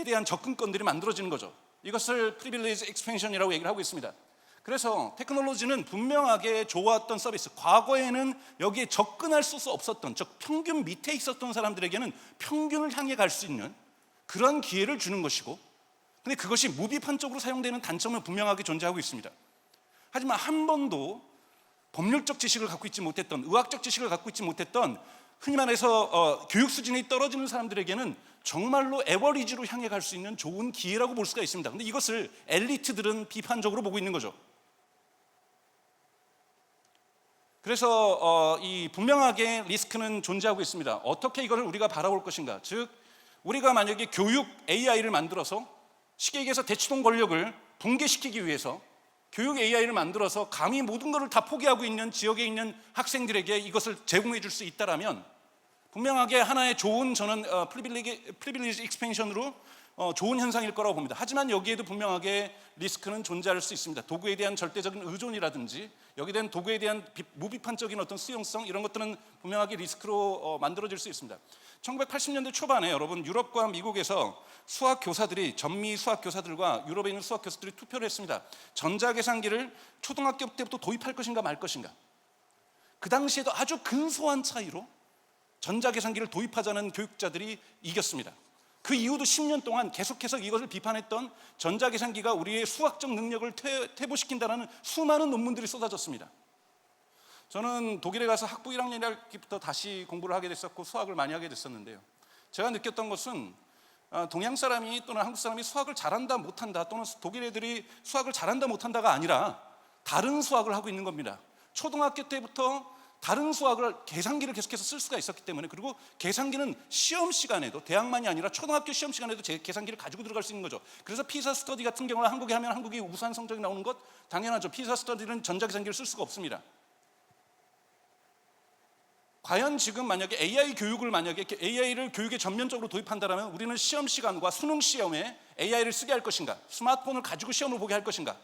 대한 접근권들이 만들어지는 거죠. 이것을 프리빌리지 익스펜션이라고 얘기를 하고 있습니다. 그래서 테크놀로지는 분명하게 좋았던 서비스, 과거에는 여기에 접근할 수 없었던, 즉 평균 밑에 있었던 사람들에게는 평균을 향해 갈 수 있는 그런 기회를 주는 것이고, 근데 그것이 무비판적으로 사용되는 단점은 분명하게 존재하고 있습니다. 하지만 한 번도 법률적 지식을 갖고 있지 못했던, 의학적 지식을 갖고 있지 못했던 흔히 말해서 교육 수준이 떨어지는 사람들에게는 정말로 에버리지로 향해 갈 수 있는 좋은 기회라고 볼 수가 있습니다. 근데 이것을 엘리트들은 비판적으로 보고 있는 거죠. 그래서 이 분명하게 리스크는 존재하고 있습니다. 어떻게 이걸 우리가 바라볼 것인가? 즉 우리가 만약에 교육 AI를 만들어서 쉽게 얘기해서 대치동 권력을 붕괴시키기 위해서 교육 AI를 만들어서 감히 모든 것을 다 포기하고 있는 지역에 있는 학생들에게 이것을 제공해 줄 수 있다라면 분명하게 하나의 좋은 저는 프리빌리지 익스펜션으로 좋은 현상일 거라고 봅니다. 하지만 여기에도 분명하게 리스크는 존재할 수 있습니다. 도구에 대한 절대적인 의존이라든지 여기에 대한 도구에 대한 무비판적인 어떤 수용성 이런 것들은 분명하게 리스크로 만들어질 수 있습니다. 1980년대 초반에 여러분 유럽과 미국에서 수학 교사들이 전미 수학 교사들과 유럽에 있는 수학 교사들이 투표를 했습니다. 전자계산기를 초등학교 때부터 도입할 것인가 말 것인가. 그 당시에도 아주 근소한 차이로 전자계산기를 도입하자는 교육자들이 이겼습니다. 그 이후도 10년 동안 계속해서 이것을 비판했던 전자계산기가 우리의 수학적 능력을 퇴보시킨다는 수많은 논문들이 쏟아졌습니다. 저는 독일에 가서 학부 1학년부터 다시 공부를 하게 됐었고 수학을 많이 하게 됐었는데요. 제가 느꼈던 것은 동양 사람이 또는 한국 사람이 수학을 잘한다 못한다 또는 독일 애들이 수학을 잘한다 못한다가 아니라 다른 수학을 하고 있는 겁니다. 초등학교 때부터 다른 수학을 계산기를 계속해서 쓸 수가 있었기 때문에 그리고 계산기는 시험 시간에도 대학만이 아니라 초등학교 시험 시간에도 제 계산기를 가지고 들어갈 수 있는 거죠. 그래서 피사 스터디 같은 경우는 한국에 하면 한국이 우수한 성적이 나오는 것 당연하죠. 피사 스터디는 전자계산기를 쓸 수가 없습니다. 과연 지금 만약에 AI 교육을 만약에 AI를 교육에 전면적으로 도입한다면 우리는 시험 시간과 수능 시험에 AI를 쓰게 할 것인가? 스마트폰을 가지고 시험을 보게 할 것인가?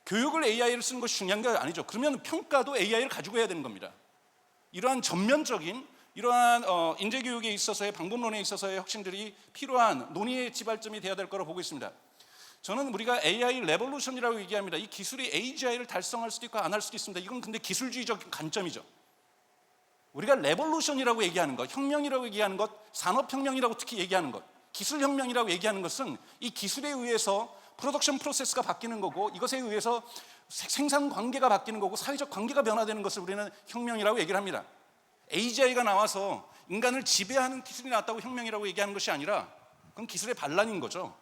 교육을 AI를 쓰는 것이 중요한 게 아니죠. 그러면 평가도 AI를 가지고 해야 되는 겁니다. 이러한 전면적인 이러한 인재 교육에 있어서의 방법론에 있어서의 혁신들이 필요한 논의의 지발점이 되어야 될 거라고 보고 있습니다. 저는 우리가 AI 레볼루션이라고 얘기합니다. 이 기술이 AGI를 달성할 수도 있고 안 할 수도 있습니다. 이건 근데 기술주의적 관점이죠. 우리가 레볼루션이라고 얘기하는 것, 혁명이라고 얘기하는 것, 산업혁명이라고 특히 얘기하는 것, 기술혁명이라고 얘기하는 것은 이 기술에 의해서 프로덕션 프로세스가 바뀌는 거고 이것에 의해서 생산 관계가 바뀌는 거고 사회적 관계가 변화되는 것을 우리는 혁명이라고 얘기를 합니다. AGI가 나와서 인간을 지배하는 기술이 나왔다고 혁명이라고 얘기하는 것이 아니라 그건 기술의 반란인 거죠.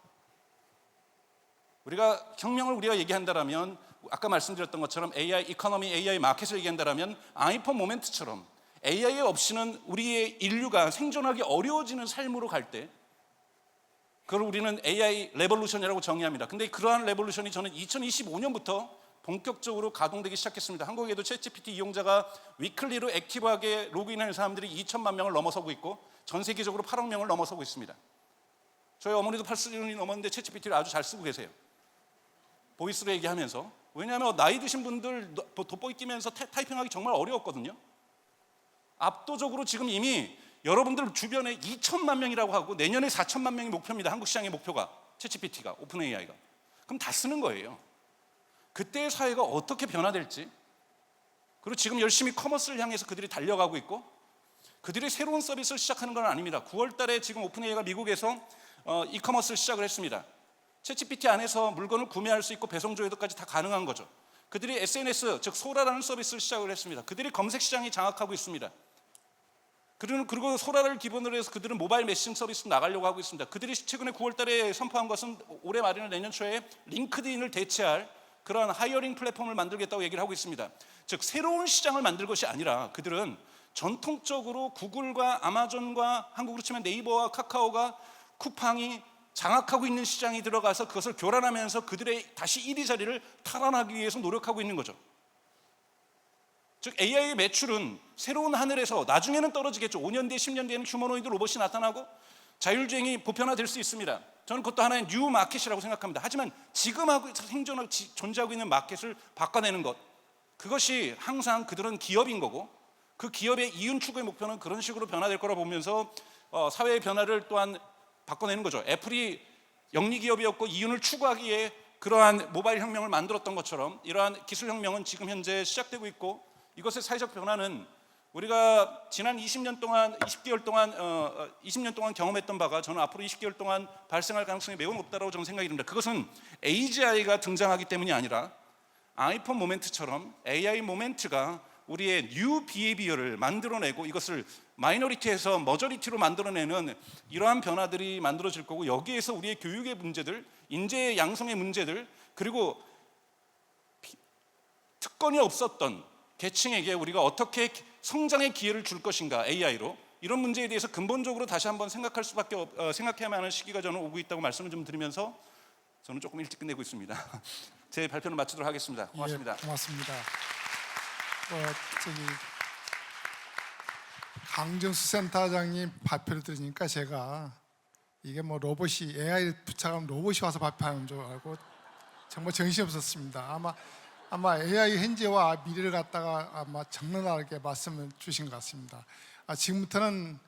우리가 혁명을 얘기한다라면 아까 말씀드렸던 것처럼 AI 이코노미, AI 마켓을 얘기한다라면 아이폰 모멘트처럼 AI 없이는 우리의 인류가 생존하기 어려워지는 삶으로 갈 때 그걸 우리는 AI 레볼루션이라고 정의합니다. 근데 그러한 레볼루션이 저는 2025년부터 본격적으로 가동되기 시작했습니다. 한국에도 챗GPT 이용자가 위클리로 액티브하게 로그인하는 사람들이 2천만 명을 넘어서고 있고 전 세계적으로 8억 명을 넘어서고 있습니다. 저희 어머니도 80년이 넘었는데 챗GPT를 아주 잘 쓰고 계세요. 보이스로 얘기하면서. 왜냐하면 나이 드신 분들 돋보이 끼면서 타이핑하기 정말 어려웠거든요. 압도적으로 지금 이미 여러분들 주변에 2천만 명이라고 하고 내년에 4천만 명이 목표입니다. 한국 시장의 목표가 챗GPT가 오픈 AI가. 그럼 다 쓰는 거예요. 그때의 사회가 어떻게 변화될지, 그리고 지금 열심히 커머스를 향해서 그들이 달려가고 있고 그들이 새로운 서비스를 시작하는 건 아닙니다. 9월 달에 지금 오픈 AI가 미국에서 이커머스를 시작을 했습니다. 챗GPT 안에서 물건을 구매할 수 있고 배송 조회도까지 다 가능한 거죠. 그들이 SNS, 즉 소라라는 서비스를 시작을 했습니다. 그들이 검색 시장이 장악하고 있습니다. 그리고 소라를 기본으로 해서 그들은 모바일 메신징 서비스 나가려고 하고 있습니다. 그들이 최근에 9월 달에 선포한 것은 올해 말이나 내년 초에 링크드인을 대체할 그러한 하이어링 플랫폼을 만들겠다고 얘기를 하고 있습니다. 즉 새로운 시장을 만들 것이 아니라 그들은 전통적으로 구글과 아마존과 한국으로 치면 네이버와 카카오가 쿠팡이 장악하고 있는 시장이 들어가서 그것을 교란하면서 그들의 다시 1위 자리를 탈환하기 위해서 노력하고 있는 거죠. 즉 AI의 매출은 새로운 하늘에서 나중에는 떨어지겠죠. 5년 뒤에 10년 뒤에는 휴머노이드 로봇이 나타나고 자율주행이 보편화될 수 있습니다. 저는 그것도 하나의 뉴 마켓이라고 생각합니다. 하지만 지금 생존하고 존재하고 있는 마켓을 바꿔내는 것, 그것이 항상 그들은 기업인 거고 그 기업의 이윤 추구의 목표는 그런 식으로 변화될 거라 보면서 사회의 변화를 또한 바꿔내는 거죠. 애플이 영리기업이었고 이윤을 추구하기에 그러한 모바일 혁명을 만들었던 것처럼 이러한 기술혁명은 지금 현재 시작되고 있고 이것의 사회적 변화는 우리가 지난 20년 동안 20년 동안 경험했던 바가 저는 앞으로 20개월 동안 발생할 가능성이 매우 높다고 저는 생각이 듭니다. 그것은 AGI가 등장하기 때문이 아니라 아이폰 모멘트처럼 AI 모멘트가 우리의 뉴 비헤비어를 만들어내고 이것을 마이너리티에서 머저리티로 만들어내는 이러한 변화들이 만들어질 거고 여기에서 우리의 교육의 문제들, 인재의 양성의 문제들 그리고 특권이 없었던 계층에게 우리가 어떻게 성장의 기회를 줄 것인가 AI로 이런 문제에 대해서 근본적으로 다시 한번 생각해야만 하는 시기가 저는 오고 있다고 말씀을 좀 드리면서 저는 조금 일찍 끝내고 있습니다. 제 발표는 마치도록 하겠습니다. 고맙습니다. 예, 고맙습니다. 강정수 센터장님 발표를 들으니까 제가 이게 뭐 로봇이 AI 부착하면 로봇이 와서 발표하는 줄 알고 정말 정신이 없었습니다. 아마 AI 현재와 미래를 갖다가 아마 적나라하게 말씀을 주신 것 같습니다. 지금부터는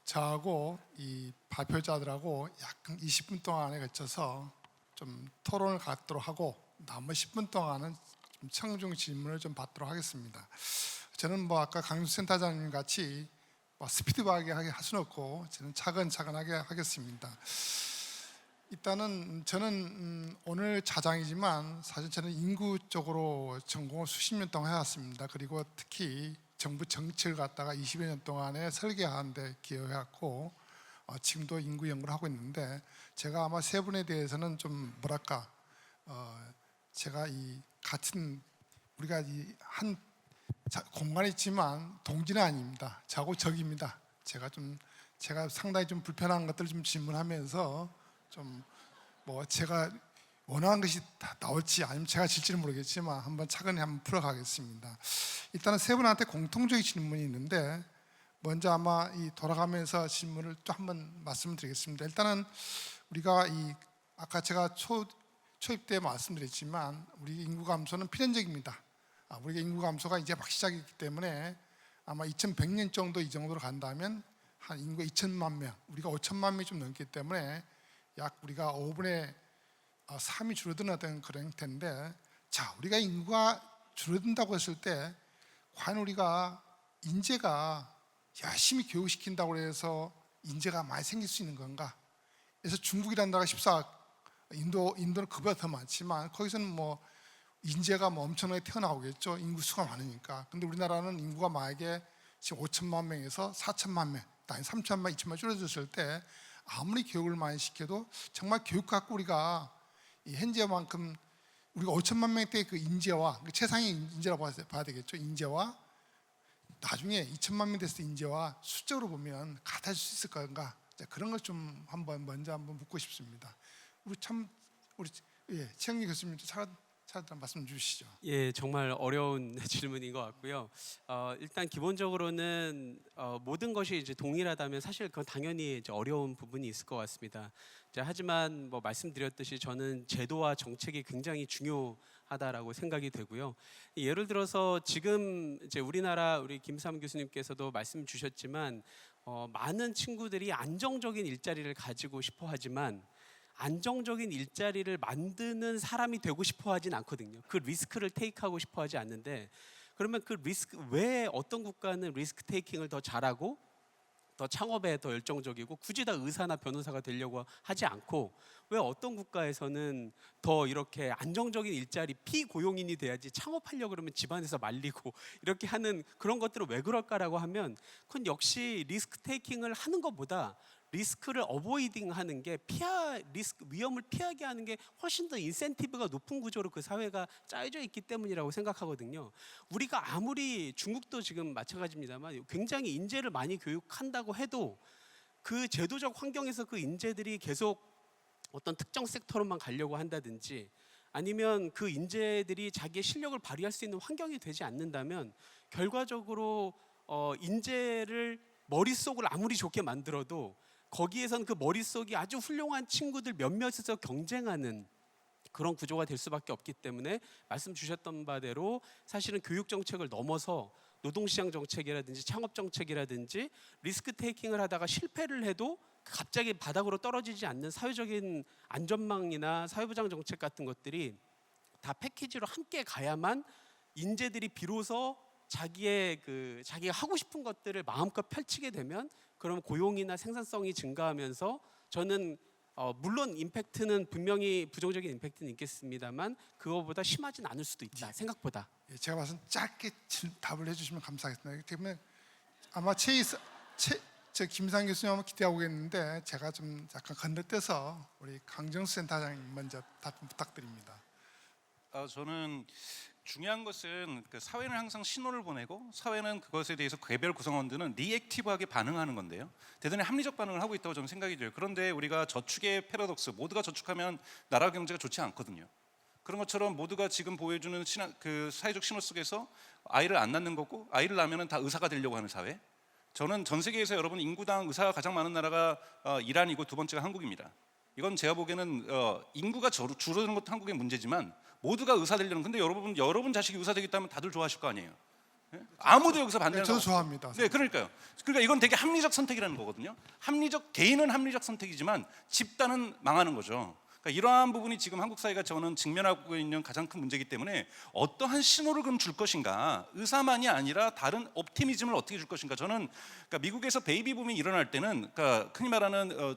저하고 이 발표자들하고 약 20분 동안에 걸쳐서 좀 토론을 갖도록 하고 나머지 10분 동안은 좀 청중 질문을 좀 받도록 하겠습니다. 저는 뭐 아까 강준수 센터장님 같이 스피드하게 할 수는 없고 저는 차근차근하게 하겠습니다. 일단은 저는 오늘 차장이지만 사실 저는 인구 쪽으로 전공을 수십 년 동안 해왔습니다. 그리고 특히 정부 정책을 갖다가 20여 년 동안에 설계하는 데 기여해왔고 지금도 인구 연구를 하고 있는데 제가 아마 세 분에 대해서는 좀 뭐랄까 제가 이 같은 우리가 이 한 공간에 있지만 동지는 아닙니다. 저하고 적입니다. 제가 상당히 좀 불편한 것들 좀 질문하면서 좀 뭐 제가 원하는 것이 다 나올지 아니면 제가 질지는 모르겠지만 한번 차근히 한번 풀어가겠습니다. 일단은 세 분한테 공통적인 질문이 있는데 먼저 아마 이 돌아가면서 질문을 또 한번 말씀을 드리겠습니다. 일단은 우리가 이 아까 제가 초입 때 말씀드렸지만 우리 인구 감소는 필연적입니다. 우리가 인구 감소가 이제 막 시작했기 때문에 아마 2100년 정도 이 정도로 간다면 한 인구가 2천만 명, 우리가 5천만 명이 좀 넘기 때문에 약 우리가 5분의 3이 줄어드는 어떤 그런 텐데, 자, 우리가 인구가 줄어든다고 했을 때 과연 우리가 인재가 열심히 교육시킨다고 해서 인재가 많이 생길 수 있는 건가? 그래서 중국이라는 나라가 14, 인도는 그보다 더 많지만 거기서는 뭐 인재가 뭐 엄청나게 튀어나오겠죠. 인구 수가 많으니까. 근데 우리나라는 인구가 만약에 지금 5천만 명에서 4천만 명, 아니 3천만, 2천만 줄어들었을 때 아무리 교육을 많이 시켜도 정말 교육 갖고 우리가 이 현재만큼 우리가 5천만 명 때 그 인재와 그 최상의 인재라고 봐야 되겠죠. 인재와 나중에 2천만 명 됐을 때 인재와 수적으로 보면 같아질 수 있을 건가? 그런 걸 좀 먼저 한번 묻고 싶습니다. 우리 최영리 교수님 차단 말씀 주시죠. 예, 정말 어려운 질문인 것 같고요. 일단 기본적으로는 모든 것이 이제 동일하다면 사실 그건 당연히 이제 어려운 부분이 있을 것 같습니다. 하지만 뭐 말씀드렸듯이 저는 제도와 정책이 굉장히 중요하다라고 생각이 되고요. 예를 들어서 지금 이제 우리나라 우리 김삼 교수님께서도 말씀 주셨지만 많은 친구들이 안정적인 일자리를 가지고 싶어 하지만 안정적인 일자리를 만드는 사람이 되고 싶어 하진 않거든요. 그 리스크를 테이크하고 싶어 하지 않는데, 그러면 그 리스크, 왜 어떤 국가는 리스크 테이킹을 더 잘하고 더 창업에 더 열정적이고 굳이 다 의사나 변호사가 되려고 하지 않고 왜 어떤 국가에서는 더 이렇게 안정적인 일자리 피고용인이 돼야지 창업하려고 그러면 집안에서 말리고 이렇게 하는 그런 것들을 왜 그럴까라고 하면 그건 역시 리스크 테이킹을 하는 것보다 리스크를 어보이딩 하는 게 리스크 위험을 피하게 하는 게 훨씬 더 인센티브가 높은 구조로 그 사회가 짜여져 있기 때문이라고 생각하거든요. 우리가 아무리 중국도 지금 마찬가지입니다만 굉장히 인재를 많이 교육한다고 해도 그 제도적 환경에서 그 인재들이 계속 어떤 특정 섹터로만 가려고 한다든지 아니면 그 인재들이 자기의 실력을 발휘할 수 있는 환경이 되지 않는다면 결과적으로 인재를 머릿속을 아무리 좋게 만들어도 거기에선 그 머릿속이 아주 훌륭한 친구들 몇몇에서 경쟁하는 그런 구조가 될 수밖에 없기 때문에 말씀 주셨던 바대로 사실은 교육 정책을 넘어서 노동시장 정책이라든지 창업 정책이라든지 리스크 테이킹을 하다가 실패를 해도 갑자기 바닥으로 떨어지지 않는 사회적인 안전망이나 사회보장 정책 같은 것들이 다 패키지로 함께 가야만 인재들이 비로소 자기가 하고 싶은 것들을 마음껏 펼치게 되면 그럼 고용이나 생산성이 증가하면서 저는 물론 임팩트는 분명히 부정적인 임팩트는 있겠습니다만 그거보다 심하진 않을 수도 있다. 생각보다. 예, 제가 봐서 짧게 답을 해주시면 감사하겠습니다. 그러면 아마 저 김상 교수님 한번 기대하고 있는데 제가 좀 약간 건너뛰어서 우리 강정수 센터장님 먼저 답변 부탁드립니다. 저는 중요한 것은 그 사회는 항상 신호를 보내고 사회는 그것에 대해서 개별 구성원들은 리액티브하게 반응하는 건데요. 대단히 합리적 반응을 하고 있다고 저는 생각이 들어요. 그런데 우리가 저축의 패러독스, 모두가 저축하면 나라 경제가 좋지 않거든요. 그런 것처럼 모두가 지금 보여주는 그 사회적 신호 속에서 아이를 안 낳는 거고 아이를 낳으면 다 의사가 되려고 하는 사회. 저는 전 세계에서 여러분 인구당 의사가 가장 많은 나라가 이란이고 두 번째가 한국입니다. 이건 제가 보기에는 인구가 줄어드는 것도 한국의 문제지만 모두가 의사 되려는. 근데 여러분 자식이 의사 되겠다면 다들 좋아하실 거 아니에요. 네? 아무도 여기서 반대하는 저도 좋아합니다. 네, 그러니까요. 그러니까 이건 되게 합리적 선택이라는 거거든요. 개인은 합리적 선택이지만 집단은 망하는 거죠. 그러니까 이러한 부분이 지금 한국 사회가 저는 직면하고 있는 가장 큰 문제이기 때문에 어떠한 신호를 그럼 줄 것인가, 의사만이 아니라 다른 옵티미즘을 어떻게 줄 것인가. 저는 그러니까 미국에서 베이비 붐이 일어날 때는 그러니까 흔히 말하는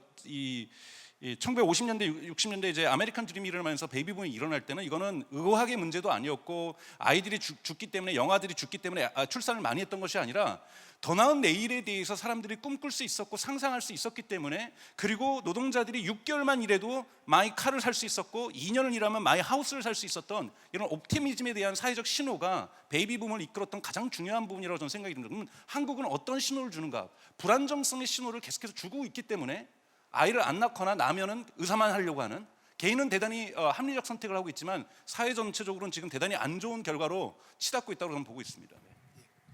1950년대, 60년대 이제 아메리칸 드림이 일어나면서 베이비 붐이 일어날 때는 이거는 의학의 문제도 아니었고 아이들이 죽기 때문에 영아들이 죽기 때문에 출산을 많이 했던 것이 아니라 더 나은 내일에 대해서 사람들이 꿈꿀 수 있었고 상상할 수 있었기 때문에, 그리고 노동자들이 6개월만 일해도 마이 카를 살 수 있었고 2년을 일하면 마이 하우스를 살 수 있었던 이런 옵티미즘에 대한 사회적 신호가 베이비 붐을 이끌었던 가장 중요한 부분이라고 저는 생각이 듭니다. 그럼 한국은 어떤 신호를 주는가? 불안정성의 신호를 계속해서 주고 있기 때문에 아이를 안 낳거나 나면은 의사만 하려고 하는, 개인은 대단히 합리적 선택을 하고 있지만 사회 전체적으로는 지금 대단히 안 좋은 결과로 치닫고 있다고 저는 보고 있습니다.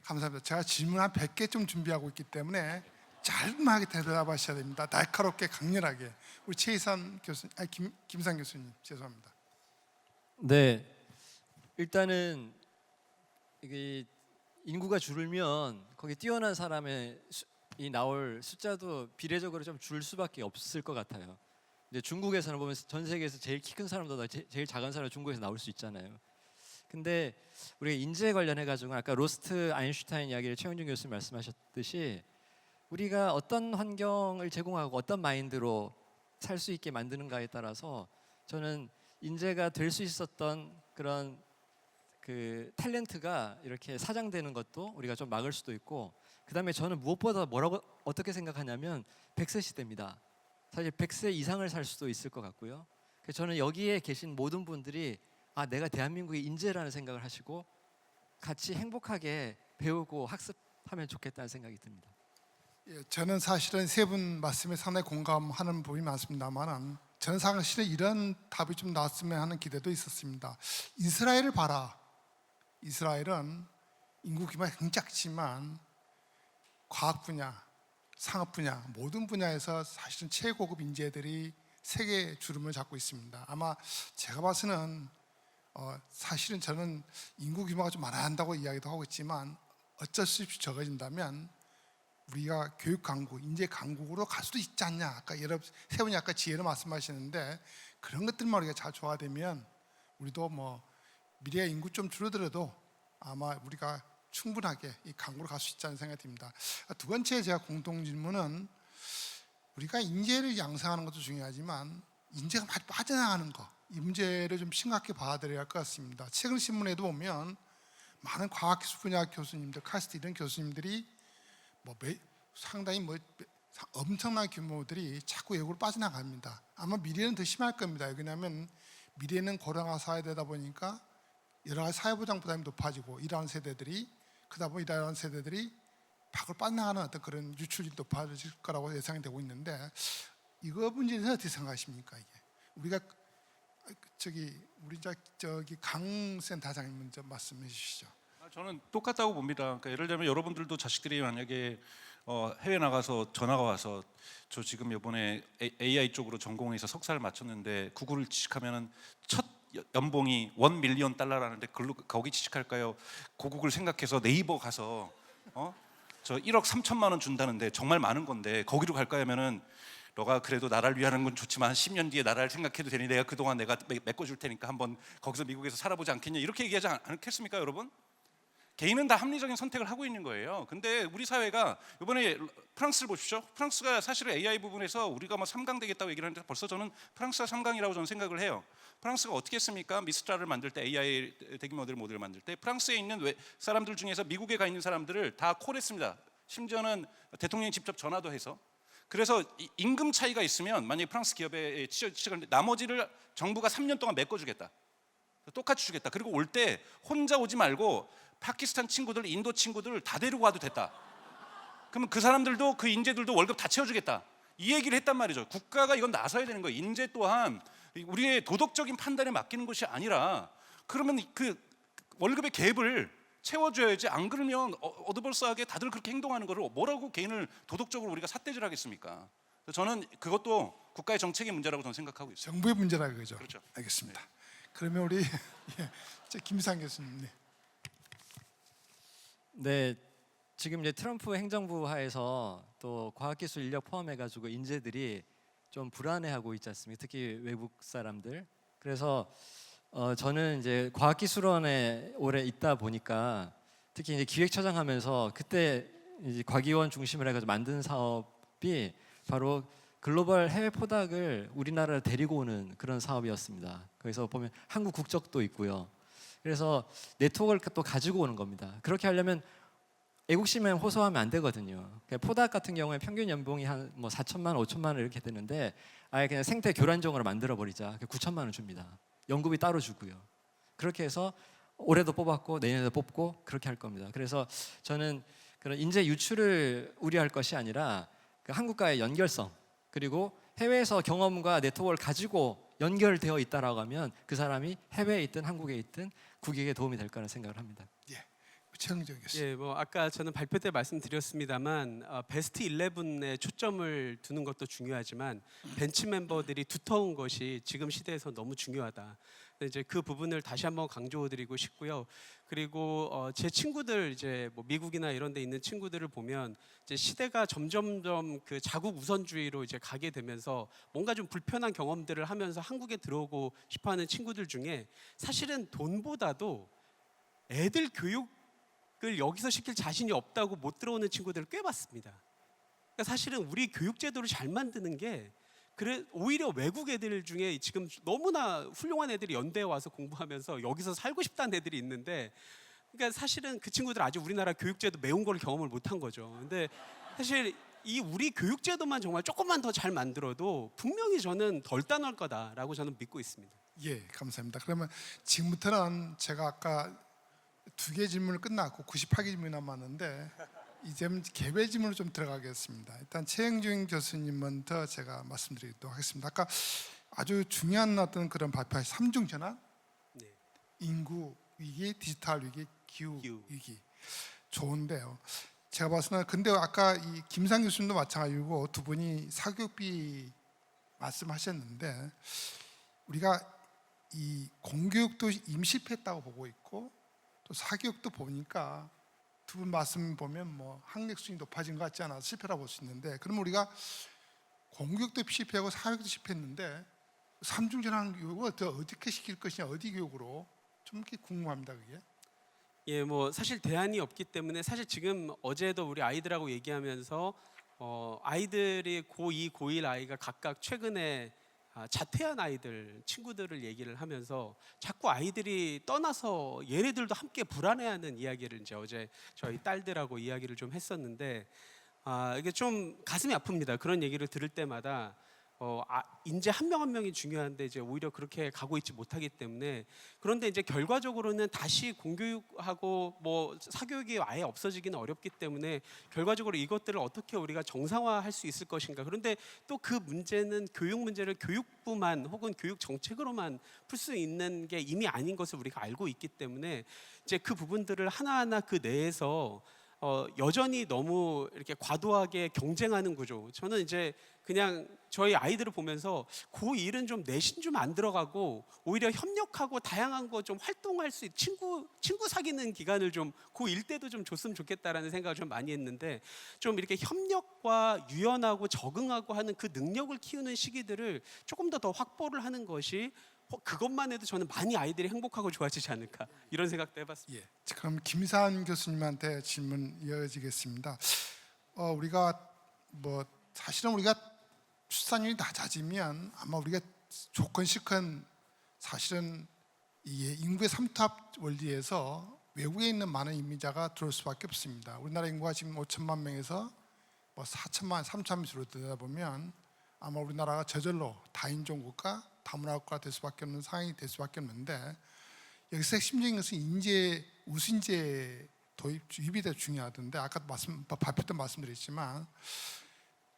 감사합니다. 제가 질문 한 100개 좀 준비하고 있기 때문에 짧게 대답하셔야 됩니다. 날카롭게 강렬하게. 우리 최희산 교수님, 김상 교수님 죄송합니다. 네, 일단은 이게 인구가 줄면 거기 뛰어난 사람의 이 나올 숫자도 비례적으로 좀 줄 수밖에 없을 것 같아요. 근데 중국에서는 보면 전 세계에서 제일 키 큰 사람보다 제일 작은 사람이 중국에서 나올 수 있잖아요. 근데 우리가 인재 관련해 가지고 아까 로스트 아인슈타인 이야기를 최영준 교수님 말씀하셨듯이 우리가 어떤 환경을 제공하고 어떤 마인드로 살 수 있게 만드는가에 따라서 저는 인재가 될 수 있었던 그런 그 탤런트가 이렇게 사장되는 것도 우리가 좀 막을 수도 있고, 그다음에 저는 무엇보다 뭐라고 어떻게 생각하냐면 100세 시대입니다. 사실 100세 이상을 살 수도 있을 것 같고요. 그래서 저는 여기에 계신 모든 분들이 내가 대한민국의 인재라는 생각을 하시고 같이 행복하게 배우고 학습하면 좋겠다는 생각이 듭니다. 예, 저는 사실은 세 분 말씀에 상당히 공감하는 부분이 많습니다만 저는 사실은 이런 답이 좀 나왔으면 하는 기대도 있었습니다. 이스라엘을 봐라. 이스라엘은 인구 규모가 굉장히 작지만 과학 분야, 상업 분야 모든 분야에서 사실은 최고급 인재들이 세계 주름을 잡고 있습니다. 아마 제가 봐서는 사실은 저는 인구 규모가 좀 많아야 한다고 이야기도 하고 있지만 어쩔 수 없이 적어진다면 우리가 교육 강국, 인재 강국으로 갈 수도 있지 않냐. 아까 세 분이 아까 지혜로 말씀하시는데 그런 것들만 우리가 잘 조화되면 우리도 미래 인구 좀 줄어들어도 아마 우리가 충분하게 이 강국으로 갈 수 있지 않은 생각이 듭니다. 두 번째 제가 공통 질문은 우리가 인재를 양성하는 것도 중요하지만 인재가 많이 빠져나가는 거, 이 문제를 좀 심각하게 받아들여야 할 것 같습니다. 최근 신문에도 보면 많은 과학기술 분야 교수님들, 카스트 이런 교수님들이 상당히 엄청난 규모들이 자꾸 외국으로 빠져나갑니다. 아마 미래는 더 심할 겁니다. 왜냐하면 미래는 고령화 사회되다 보니까 여러 가지 사회보장 부담이 높아지고 일하는 세대들이 그러다 보니 일하는 세대들이 밖으로 빠져나가는 어떤 그런 유출이 높아질 거라고 예상이 되고 있는데 이거 문제에 대해서 어떻게 생각하십니까? 이게 우리가 우리 강 센터장님 먼저 말씀해 주시죠. 저는 똑같다고 봅니다. 그러니까 예를 들면 여러분들도 자식들이 만약에 해외 나가서 전화가 와서 저 지금 이번에 AI 쪽으로 전공해서 석사를 마쳤는데 구글을 취직하면은 첫 연봉이 $1,000,000라는데 거기 취직할까요? 고국을 생각해서 네이버 가서 저 1억 3천만 원 준다는데 정말 많은 건데 거기로 갈까 하면은 너가 그래도 나라를 위하는 건 좋지만 한 10년 뒤에 나라를 생각해도 되니 내가 그동안 내가 메꿔줄 테니까 한번 거기서 미국에서 살아보지 않겠냐 이렇게 얘기하지 않겠습니까 여러분? 개인은 다 합리적인 선택을 하고 있는 거예요. 근데 우리 사회가 이번에 프랑스를 보십시오. 프랑스가 사실은 AI 부분에서 우리가 3강 되겠다고 얘기를 하는데 벌써 저는 프랑스가 3강이라고 저는 생각을 해요. 프랑스가 어떻게 했습니까? 미스트랄을 만들 때 AI 대규모 모델을 만들 때 프랑스에 있는 사람들 중에서 미국에 가 있는 사람들을 다 콜했습니다. 심지어는 대통령이 직접 전화도 해서. 그래서 임금 차이가 있으면 만약에 프랑스 기업에 취직하는데 나머지를 정부가 3년 동안 메꿔주겠다. 똑같이 주겠다. 그리고 올 때 혼자 오지 말고 파키스탄 친구들, 인도 친구들 다 데리고 와도 됐다. 그러면 그 사람들도 그 인재들도 월급 다 채워주겠다. 이 얘기를 했단 말이죠. 국가가 이건 나서야 되는 거예요. 인재 또한 우리의 도덕적인 판단에 맡기는 것이 아니라 그러면 그 월급의 갭을 채워줘야지. 안 그러면 어드벌스하게 다들 그렇게 행동하는 거를 뭐라고 개인을 도덕적으로 우리가 삿대질하겠습니까? 저는 그것도 국가의 정책의 문제라고 저는 생각하고 있어요. 정부의 문제라 그죠? 그렇죠. 알겠습니다. 그러면 우리 김상 교수님. 네, 지금 이제 트럼프 행정부 하에서 또 과학기술 인력 포함해가지고 인재들이 좀 불안해하고 있지 않습니까? 특히 외국 사람들. 그래서 저는 이제 과학기술원에 오래 있다 보니까 특히 이제 기획처장 하면서 그때 이제 과기원 중심으로 해가지고 만든 사업이 바로 글로벌 해외 포닥을 우리나라로 데리고 오는 그런 사업이었습니다. 거기서 보면 한국 국적도 있고요. 그래서 네트워크를 또 가지고 오는 겁니다. 그렇게 하려면 애국심에 호소하면 안 되거든요. 포닥 같은 경우에 평균 연봉이 한 4천만 원, 5천만 원 이렇게 되는데 아예 그냥 생태 교란종으로 만들어 버리자. 9천만 원 줍니다. 연금이 따로 주고요. 그렇게 해서 올해도 뽑았고 내년에도 뽑고 그렇게 할 겁니다. 그래서 저는 그런 인재 유출을 우려할 것이 아니라 그 한국과의 연결성 그리고 해외에서 경험과 네트워크를 가지고 연결되어 있다라고 하면 그 사람이 해외에 있든 한국에 있든 국익에 도움이 될 거라는 생각을 합니다. 최영정 교수님. 예, 뭐 아까 저는 발표 때 말씀드렸습니다만 베스트 11에 초점을 두는 것도 중요하지만 벤치 멤버들이 두터운 것이 지금 시대에서 너무 중요하다. 이제 그 부분을 다시 한번 강조드리고 싶고요. 그리고 제 친구들 이제 뭐 미국이나 이런 데 있는 친구들을 보면 이제 시대가 점점점 그 자국 우선주의로 이제 가게 되면서 뭔가 좀 불편한 경험들을 하면서 한국에 들어오고 싶어하는 친구들 중에 사실은 돈보다도 애들 교육을 여기서 시킬 자신이 없다고 못 들어오는 친구들을 꽤 봤습니다. 그러니까 사실은 우리 교육 제도를 잘 만드는 게 그래 오히려 외국 애들 중에 지금 너무나 훌륭한 애들이 연대에 와서 공부하면서 여기서 살고 싶다는 애들이 있는데, 그러니까 사실은 그 친구들 아직 우리나라 교육제도 매운 걸 경험을 못한 거죠. 근데 사실 이 우리 교육제도만 정말 조금만 더 잘 만들어도 분명히 저는 덜 따놓을 거다라고 저는 믿고 있습니다. 예, 감사합니다. 그러면 지금부터는 제가 아까 2개 질문을 끝났고 98개 질문이 남았는데 이제는 개별 질문으로 좀 들어가겠습니다. 일단 최영준 교수님부터 제가 말씀드리도록 하겠습니다. 아까 아주 중요한 어떤 그런 발표하신 3중 전환, 네. 인구 위기, 디지털 위기, 기후 기후. 위기 좋은데요. 제가 봤을 때는 근데 아까 이 김상 교수님도 마찬가지고 두 분이 사교육비 말씀하셨는데 우리가 이 공교육도 이미 실패했다고 보고 있고 또 사교육도 보니까 두 분 말씀 보면 뭐 학력 수준이 높아진 것 같지 않아서 실패라고 볼 수 있는데, 그러면 우리가 공교육도 실패하고 사교육도 실패했는데 삼중전환 교육을 더 어떻게 시킬 것이냐, 어디 교육으로 좀 이렇게 궁금합니다. 그게. 예, 뭐 사실 대안이 없기 때문에 사실 지금 어제도 우리 아이들하고 얘기하면서 아이들이 고2, 고1 아이가 각각 최근에 자퇴한 아이들 친구들을 얘기를 하면서 자꾸 아이들이 떠나서 얘네들도 함께 불안해하는 이야기를 이제 어제 저희 딸들하고 이야기를 좀 했었는데 이게 좀 가슴이 아픕니다. 그런 얘기를 들을 때마다 인재 한 명 한 명이 중요한데 이제 오히려 그렇게 가고 있지 못하기 때문에, 그런데 이제 결과적으로는 다시 공교육하고 뭐 사교육이 아예 없어지기는 어렵기 때문에 결과적으로 이것들을 어떻게 우리가 정상화할 수 있을 것인가. 그런데 또 그 문제는 교육 문제를 교육부만 혹은 교육 정책으로만 풀 수 있는 게 이미 아닌 것을 우리가 알고 있기 때문에 이제 그 부분들을 하나하나 그 내에서 여전히 너무 이렇게 과도하게 경쟁하는 구조. 저는 이제 그냥 저희 아이들을 보면서 고1은 좀 내신 좀 안 들어가고 오히려 협력하고 다양한 거 좀 활동할 수 친구 사귀는 기간을 좀 고1 때도 좀 줬으면 좋겠다라는 생각을 좀 많이 했는데, 좀 이렇게 협력과 유연하고 적응하고 하는 그 능력을 키우는 시기들을 조금 더 확보를 하는 것이 그것만 해도 저는 많이 아이들이 행복하고 좋아지지 않을까 이런 생각도 해봤습니다. 예. 그럼 김산 교수님한테 질문 이어지겠습니다. 우리가 뭐 사실은 우리가 출산율이 낮아지면 아마 우리가 조건식은 사실은 이 인구의 삼투압 원리에서 외국에 있는 많은 이민자가 들어올 수밖에 없습니다. 우리나라 인구가 지금 5천만 명에서 뭐 4천만, 3천만 줄어들다 보면 아마 우리나라가 저절로 다인종 국가, 다문화 국가가 될 수밖에 없는 상황이 될 수밖에 없는데, 여기서 핵심적인 것은 인재, 우수인재 도입, 유입이 더 중요하던데 아까 발표 때 말씀드렸지만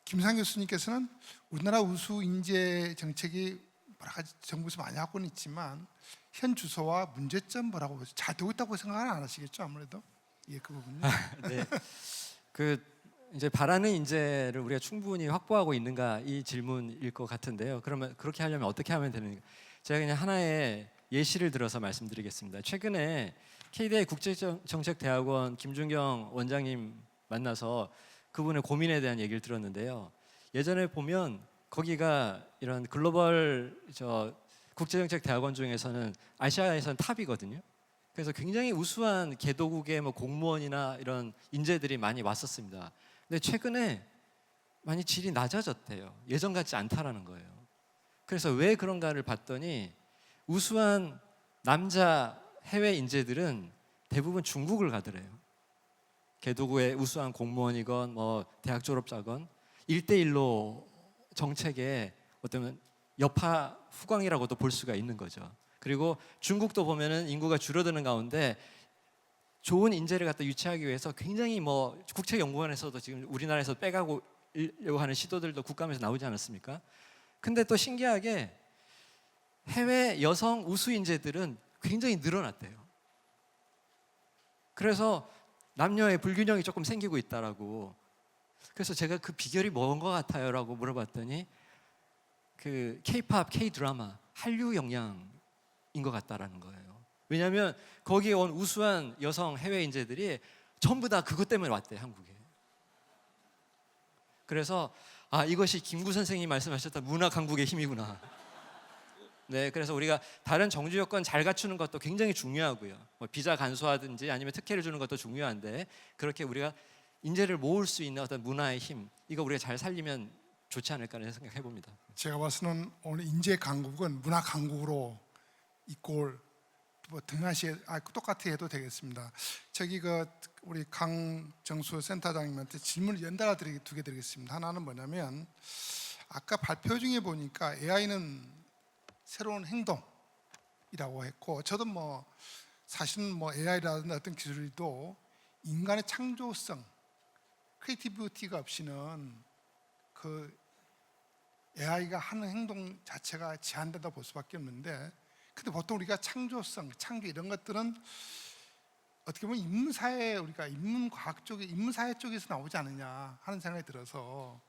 김상 교수님께서는 우리나라 우수인재 정책이 여러 가지 정부에서 많이 하고는 있지만 현 주소와 문제점 뭐라고 잘 되고 있다고 생각은 안 하시겠죠, 아무래도. 예, 그 부분요. 네. 그 이제 바라는 인재를 우리가 충분히 확보하고 있는가, 이 질문일 것 같은데요. 그러면 그렇게 하려면 어떻게 하면 되는가? 제가 그냥 하나의 예시를 들어서 말씀드리겠습니다. 최근에 KDI 국제정책대학원 김준경 원장님 만나서 그분의 고민에 대한 얘기를 들었는데요. 예전에 보면 거기가 이런 글로벌 국제정책대학원 중에서는 아시아에서는 탑이거든요. 그래서 굉장히 우수한 개도국의 뭐 공무원이나 이런 인재들이 많이 왔었습니다. 근데 최근에 많이 질이 낮아졌대요. 예전 같지 않다라는 거예요. 그래서 왜 그런가를 봤더니 우수한 남자 해외 인재들은 대부분 중국을 가더래요. 개도국의 우수한 공무원이건 뭐 대학 졸업자건 1대1로 정책의 어떤 여파 후광이라고도 볼 수가 있는 거죠. 그리고 중국도 보면은 인구가 줄어드는 가운데 좋은 인재를 갖다 유치하기 위해서 굉장히 뭐 국책연구원에서도 지금 우리나라에서 빼가고 만들려고 하는 시도들도 국감에서 나오지 않았습니까? 근데 또 신기하게 해외 여성 우수 인재들은 굉장히 늘어났대요. 그래서 남녀의 불균형이 조금 생기고 있다라고. 그래서 제가 그 비결이 뭔 것 같아요라고 물어봤더니 그 K-팝, K-드라마, 한류 영향인 것 같다라는 거예요. 왜냐하면 거기에 온 우수한 여성 해외 인재들이 전부 다 그것 때문에 왔대, 한국에. 그래서 이것이 김구 선생님이 말씀하셨던 문화 강국의 힘이구나. 네, 그래서 우리가 다른 정주 요건 잘 갖추는 것도 굉장히 중요하고요. 뭐 비자 간소화든지 아니면 특혜를 주는 것도 중요한데 그렇게 우리가 인재를 모을 수 있는 어떤 문화의 힘, 이거 우리가 잘 살리면 좋지 않을까 하는 생각해 봅니다. 제가 봐서는 오늘 인재 강국은 문화 강국으로 이꼴 뭐 등하시에 똑같이 해도 되겠습니다. 저기 우리 강정수 센터장님한테 질문을 연달아 두 개 드리겠습니다. 하나는 뭐냐면 아까 발표 중에 보니까 AI는 새로운 행동이라고 했고, 저도 뭐 사실은 뭐 AI라든지 어떤 기술도 인간의 창조성, 크리에이티비티가 없이는 그 AI가 하는 행동 자체가 제한된다 볼 수밖에 없는데, 근데 보통 우리가 창조성, 창조 이런 것들은 어떻게 보면 인문사회, 우리가 인문과학 쪽에, 인문사회 쪽에서 나오지 않느냐 하는 생각이 들어서,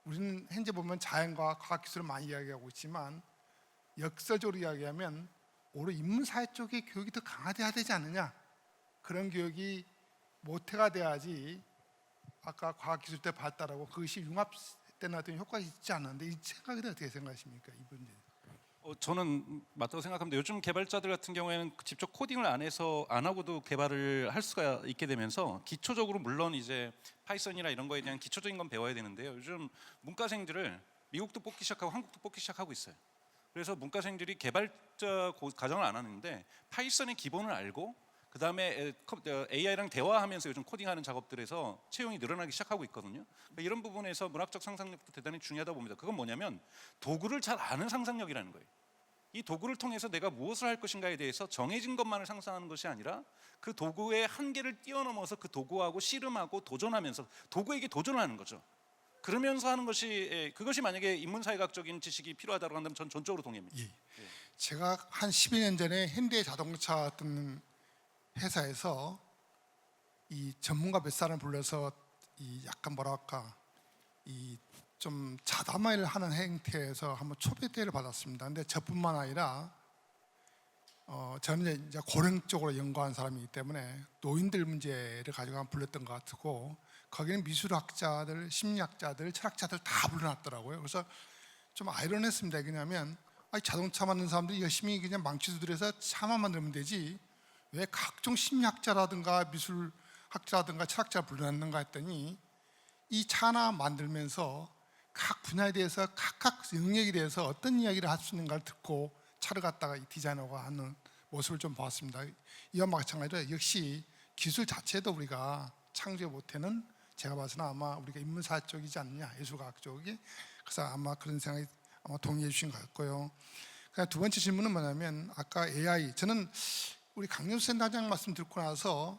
우리는 현재 보면 자연과학, 과학기술을 많이 이야기하고 있지만 역설적으로 이야기하면 오히려 인문사회 쪽의 교육이 더 강화돼야 되지 않느냐, 그런 교육이 모태가 돼야지 아까 과학기술 때 발달하고 그것이 융합 때나 어떤 효과가 있지 않는데, 이 생각에 대해 어떻게 생각하십니까? 이 문제. 저는 맞다고 생각합니다. 요즘 개발자들 같은 경우에는 직접 코딩을 안 하고도 개발을 할 수가 있게 되면서 기초적으로 물론 이제 파이썬이나 이런 거에 대한 기초적인 건 배워야 되는데요. 요즘 문과생들을 미국도 뽑기 시작하고 한국도 뽑기 시작하고 있어요. 그래서 문과생들이 개발자 과정을 안 하는데 파이썬의 기본을 알고 그 다음에 AI랑 대화하면서 요즘 코딩하는 작업들에서 채용이 늘어나기 시작하고 있거든요. 그러니까 이런 부분에서 문학적 상상력도 대단히 중요하다고 봅니다. 그건 뭐냐면 도구를 잘 아는 상상력이라는 거예요. 이 도구를 통해서 내가 무엇을 할 것인가에 대해서 정해진 것만을 상상하는 것이 아니라 그 도구의 한계를 뛰어넘어서 그 도구하고 씨름하고 도전하면서 도구에게 도전을 하는 거죠. 그러면서 하는 것이, 그것이 만약에 인문사회학적인 지식이 필요하다고 한다면 전 전적으로 동의합니다. 예. 제가 한 12년 전에 현대 자동차 어떤 회사에서 이 전문가 몇 사람을 불러서 이 약간 뭐랄까 이 좀 자담회를 하는 행태에서 한번 초대를 받았습니다. 근데 저뿐만 아니라 저는 이제 고령 쪽으로 연구한 사람이기 때문에 노인들 문제를 가지고 한번 불렀던 것 같고, 거기는 미술학자들, 심리학자들, 철학자들 다 불러놨더라고요. 그래서 좀 아이러니했습니다. 왜냐하면 자동차 만드는 사람들이 열심히 그냥 망치 두드려서 차만 만들면 되지 왜 각종 심리학자라든가 미술학자라든가 철학자를 불러놨는가 했더니, 이 차 하나 만들면서 각 분야에 대해서 각각 영역에 대해서 어떤 이야기를 할 수 있는가를 듣고 차를 갖다가 디자인하고 하는 모습을 좀 보았습니다. 이와 마찬가지로 역시 기술 자체도 우리가 창조의 모태는 제가 봐서는 아마 우리가 인문사회 쪽이지 않느냐, 예술과학 쪽이. 그래서 아마 그런 생각이 아마 동의해 주신 것 같고요. 그냥 두 번째 질문은 뭐냐면 아까 AI, 저는 우리 강연수 센터장 말씀 듣고 나서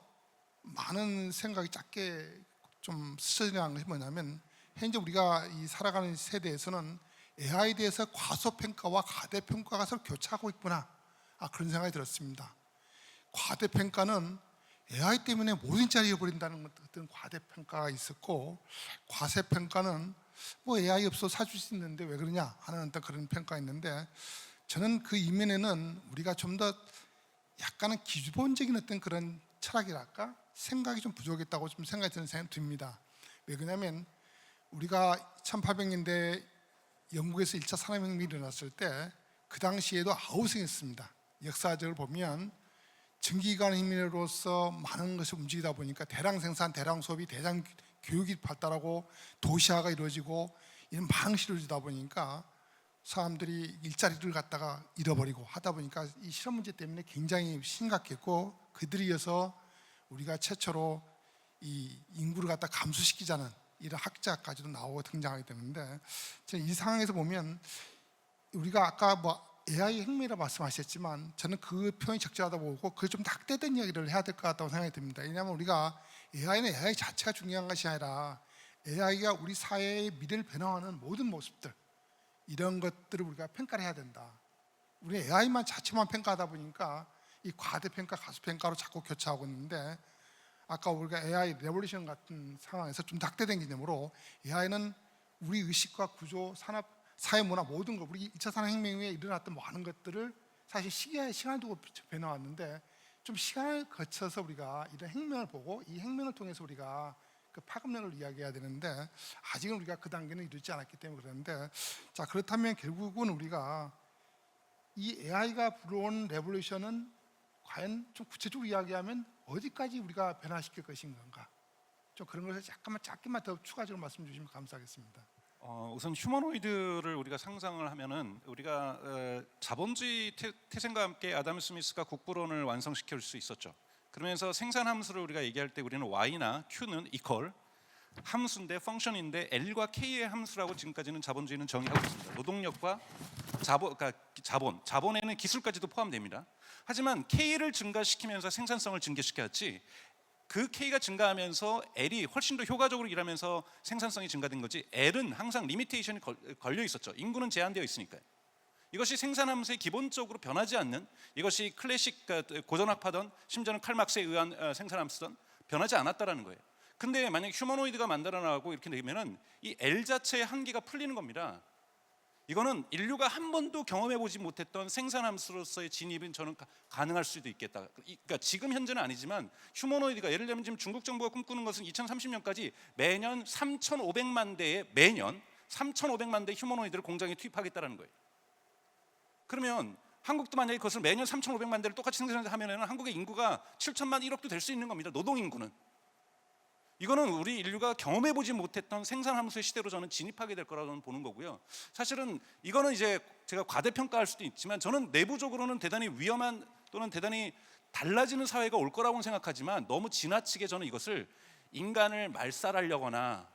많은 생각이 작게 좀 스쳐지는 것이 뭐냐면, 현재 우리가 이 살아가는 세대에서는 AI에 대해서 과소평가와 가대평가가 서로 교차하고 있구나, 그런 생각이 들었습니다. 과대평가는 AI 때문에 모든 자리 잃어버린다는 어떤 과대평가가 있었고, 과세평가는 뭐 AI 없어 사줄 수 있는데 왜 그러냐 하는 어떤 그런 평가가 있는데, 저는 그 이면에는 우리가 좀 더 약간은 기본적인 어떤 그런 철학이랄까 생각이 좀 부족했다고 좀 생각이 드는 생각이 듭니다. 왜 그러냐면 우리가 1800년대 영국에서 1차 산업혁명이 일어났을 때 그 당시에도 아우성했습니다. 역사적으로 보면 전기기관 힘으로써 많은 것이 움직이다 보니까 대량 생산, 대량 소비, 대량 교육이 발달하고 도시화가 이루어지고 이런 방식으로 이루어지다 보니까 사람들이 일자리를 갖다가 잃어버리고 하다 보니까 이 실업 문제 때문에 굉장히 심각했고, 그들이 이어서 우리가 최초로 이 인구를 갖다 감소시키자는 이런 학자까지도 나오고 등장하게 되는데, 이 상황에서 보면 우리가 아까 뭐 AI 혁명이라고 말씀하셨지만 저는 그 표현이 적절하다고 보고 그걸 좀 낙대된 이야기를 해야 될 것 같다고 생각이 듭니다. 왜냐하면 우리가 AI는 AI 자체가 중요한 것이 아니라 AI가 우리 사회의 미래를 변화하는 모든 모습들, 이런 것들을 우리가 평가를 해야 된다. 우리 AI만 자체만 평가하다 보니까 이 과대평가, 가소평가로 자꾸 교차하고 있는데, 아까 우리가 AI 레볼루션 같은 상황에서 좀 닥대된 개념으로 AI는 우리 의식과 구조, 산업, 사회 문화 모든 걸, 우리 2차 산업혁명 후에 일어났던 많은 것들을 사실 시간을 두고 변해왔는데, 좀 시간을 거쳐서 우리가 이런 혁명을 보고 이 혁명을 통해서 우리가 그 파급력을 이야기해야 되는데, 아직은 우리가 그 단계는 이르지 않았기 때문에 그러는데, 자, 그렇다면 결국은 우리가 이 AI가 불러온 레볼루션은 과연 좀 구체적으로 이야기하면 어디까지 우리가 변화시킬 것인 건가? 좀 그런 것을 잠깐만 짧게만 더 추가적으로 말씀 주시면 감사하겠습니다. 우선 휴머노이드를 우리가 상상을 하면은 우리가 자본주의 태생과 함께 아담 스미스가 국부론을 완성시킬 수 있었죠. 그러면서 생산 함수를 우리가 얘기할 때 우리는 y나 q는 equal 함수인데 펑션인데 L과 K의 함수라고 지금까지는 자본주의는 정의하고 있습니다. 노동력과 그러니까 자본에는 기술까지도 포함됩니다. 하지만 K를 증가시키면서 생산성을 증가시켰지, 그 K가 증가하면서 L이 훨씬 더 효과적으로 일하면서 생산성이 증가된 거지, L은 항상 리미테이션이 걸려 있었죠. 인구는 제한되어 있으니까요. 이것이 생산함수에 기본적으로 변하지 않는, 이것이 클래식 고전학파든 심지어는 칼막스에 의한 생산함수든 변하지 않았다라는 거예요. 근데 만약 휴머노이드가 만들어 나가고 이렇게 되면은 이 L 자체의 한계가 풀리는 겁니다. 이거는 인류가 한 번도 경험해 보지 못했던 생산함수로서의 진입은 저는 가능할 수도 있겠다. 그러니까 지금 현재는 아니지만 휴머노이드가, 예를 들면 지금 중국 정부가 꿈꾸는 것은 2030년까지 매년 3,500만 대의 매년 3,500만 대의 휴머노이드를 공장에 투입하겠다라는 거예요. 그러면 한국도 만약에 그것을 매년 3,500만 대를 똑같이 생산하면은 한국의 인구가 7천만 1억도 될 수 있는 겁니다. 노동 인구는. 이거는 우리 인류가 경험해보지 못했던 생산함수의 시대로 저는 진입하게 될 거라고 저는 보는 거고요. 사실은 이거는 이제 제가 과대평가할 수도 있지만 저는 내부적으로는 대단히 위험한 또는 대단히 달라지는 사회가 올 거라고 생각하지만, 너무 지나치게 저는 이것을 인간을 말살하려거나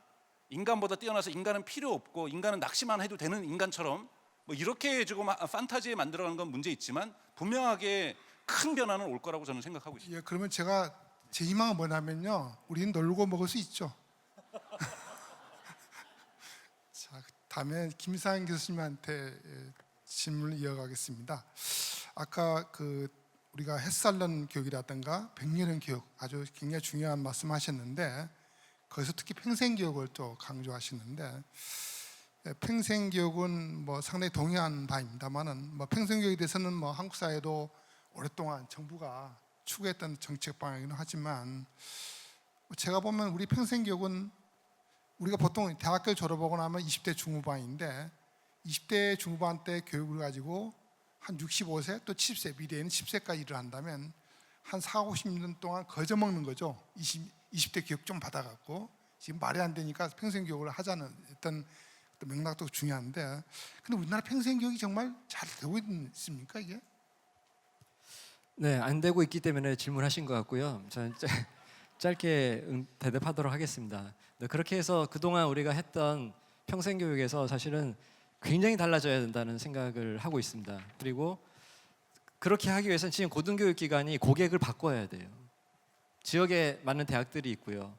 인간보다 뛰어나서 인간은 필요 없고 인간은 낚시만 해도 되는 인간처럼 뭐 이렇게 조금 판타지에 만들어가는 건 문제 있지만 분명하게 큰 변화는 올 거라고 저는 생각하고 있습니다. 예, 그러면 제 희망은 뭐냐면요, 우리는 놀고 먹을 수 있죠. 자, 다음에 김상현 교수님한테 질문을 이어가겠습니다. 아까 우리가 햇살론 교육이라든가 백년형 교육 아주 굉장히 중요한 말씀하셨는데, 거기서 특히 평생교육을 또 강조하시는데, 평생교육은 뭐 상당히 동의한 바입니다만은, 뭐 평생교육에 대해서는 뭐 한국 사회도 오랫동안 정부가 추구했던 정책 방향이긴 하지만, 제가 보면 우리 평생교육은 우리가 보통 대학교를 졸업하고 나면 20대 중후반인데 20대 중후반 때 교육을 가지고 한 65세 또 70세, 미래에는 10세까지 일을 한다면 한 4, 50년 동안 거저먹는 거죠. 20대 교육 좀 받아갖고. 지금 말이 안 되니까 평생교육을 하자는 어떤 맥락도 중요한데, 근데 우리나라 평생교육이 정말 잘 되고 있습니까 이게? 네, 안 되고 있기 때문에 질문하신 것 같고요. 저는 짧게 대답하도록 하겠습니다. 네, 그렇게 해서 그동안 우리가 했던 평생교육에서 사실은 굉장히 달라져야 된다는 생각을 하고 있습니다. 그리고 그렇게 하기 위해서는 지금 고등교육기관이 고객을 바꿔야 돼요. 지역에 맞는 대학들이 있고요.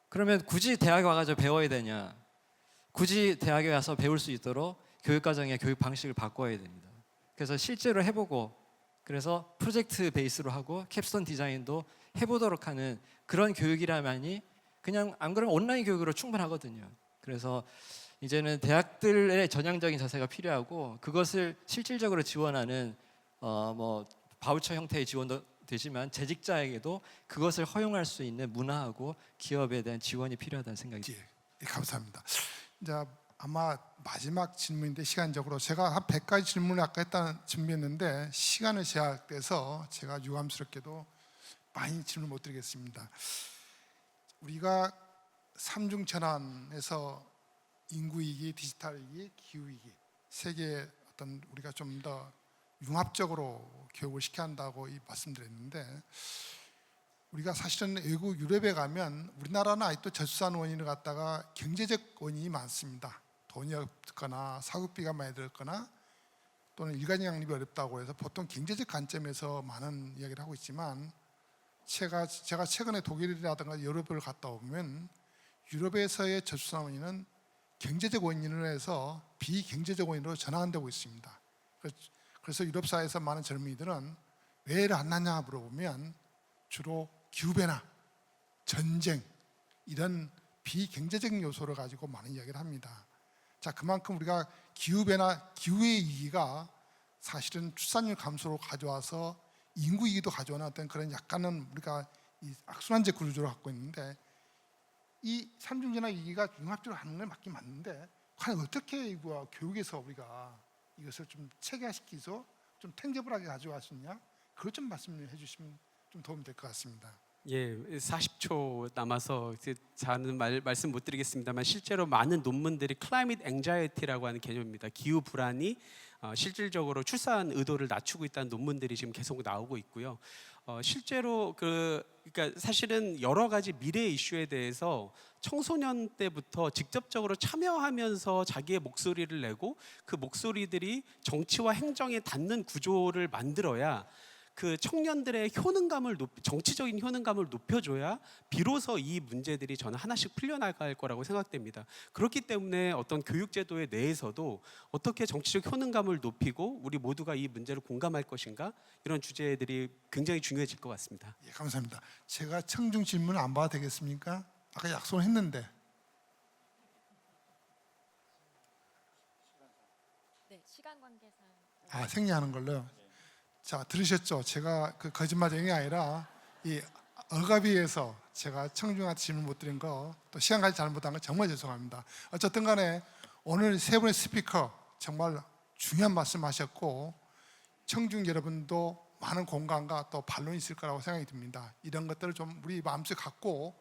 그러면 굳이 대학에 와가지고 배워야 되냐? 굳이 대학에 와서 배울 수 있도록 교육과정의 교육 방식을 바꿔야 됩니다. 그래서 실제로 해보고, 그래서 프로젝트 베이스로 하고 캡스톤 디자인도 해보도록 하는 그런 교육이라면이, 그냥 안 그러면 온라인 교육으로 충분하거든요. 그래서 이제는 대학들의 전향적인 자세가 필요하고, 그것을 실질적으로 지원하는 뭐 바우처 형태의 지원도 되지만 재직자에게도 그것을 허용할 수 있는 문화하고 기업에 대한 지원이 필요하다는 생각이 듭니다. 예, 감사합니다. 이제 아마 마지막 질문인데, 시간적으로 제가 한 100가지 질문을 아까 준비했는데 시간을 제약돼서 제가 유감스럽게도 많이 질문 못 드리겠습니다. 우리가 삼중천안에서 인구위기, 디지털위기, 기후위기 세 개 어떤 우리가 좀 더 융합적으로 교육을 시켜야 한다고 말씀드렸는데, 우리가 사실은 외국 유럽에 가면 우리나라는 아직도 저수산 원인을 갖다가 경제적 원인이 많습니다. 돈이 없거나 사국비가 많이 들었거나 또는 일가정 양립이 어렵다고 해서 보통 경제적 관점에서 많은 이야기를 하고 있지만, 제가 최근에 독일이라든가 유럽을 갔다 오면 유럽에서의 저출산 원인은 경제적 원인으로 해서 비경제적 원인으로 전환되고 있습니다. 그래서 유럽 사회에서 많은 젊은이들은 왜 애를 안 낳냐 물어보면 주로 기후변화, 전쟁 이런 비경제적인 요소를 가지고 많은 이야기를 합니다. 자, 그만큼 우리가 기후변화, 기후의 위기가 사실은 출산율 감소로 가져와서 인구 위기도 가져오는 어떤 그런 약간은 우리가 이 악순환적 구조를 갖고 있는데, 이 산중진화 위기가 융합적으로 하는 게 맞긴 맞는데 과연 어떻게 이거 교육에서 우리가 이것을 좀 체계화시키서 좀 탱저블하게 가져갈 수 있냐? 그것 좀 말씀해 주시면 좀 도움이 될 것 같습니다. 예, 40초 남아서 잘은 말씀 못 드리겠습니다만 실제로 많은 논문들이 클라이밋 앵자이티라고 하는 개념입니다. 기후 불안이 실질적으로 출산 의도를 낮추고 있다는 논문들이 지금 계속 나오고 있고요. 실제로 그러니까 사실은 여러 가지 미래 이슈에 대해서 청소년 때부터 직접적으로 참여하면서 자기의 목소리를 내고 그 목소리들이 정치와 행정에 닿는 구조를 만들어야 그 청년들의 효능감을 정치적인 효능감을 높여줘야 비로소 이 문제들이 저는 하나씩 풀려나갈 거라고 생각됩니다. 그렇기 때문에 어떤 교육제도의 내에서도 어떻게 정치적 효능감을 높이고 우리 모두가 이 문제를 공감할 것인가, 이런 주제들이 굉장히 중요해질 것 같습니다. 예, 감사합니다. 제가 청중 질문 안 봐도 되겠습니까? 아까 약속을 했는데. 네, 시간 관계상. 생략하는 걸로요. 자, 들으셨죠? 제가 그 거짓말쟁이 아니라 이 억압위에서 제가 청중한테 질문 못 드린 거, 또 시간 관리 잘못한 거 정말 죄송합니다. 어쨌든 간에 오늘 세 분의 스피커 정말 중요한 말씀하셨고 청중 여러분도 많은 공감과 또 반론이 있을 거라고 생각이 듭니다. 이런 것들을 좀 우리 마음속에 갖고,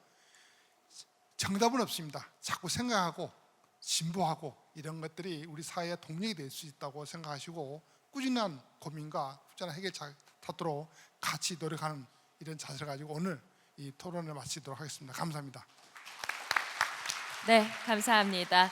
정답은 없습니다. 자꾸 생각하고 진보하고 이런 것들이 우리 사회의 동력이 될 수 있다고 생각하시고 꾸준한 고민과 꾸준한 해결 찾도록 같이 노력하는 이런 자세를 가지고 오늘 이 토론을 마치도록 하겠습니다. 감사합니다. 네, 감사합니다.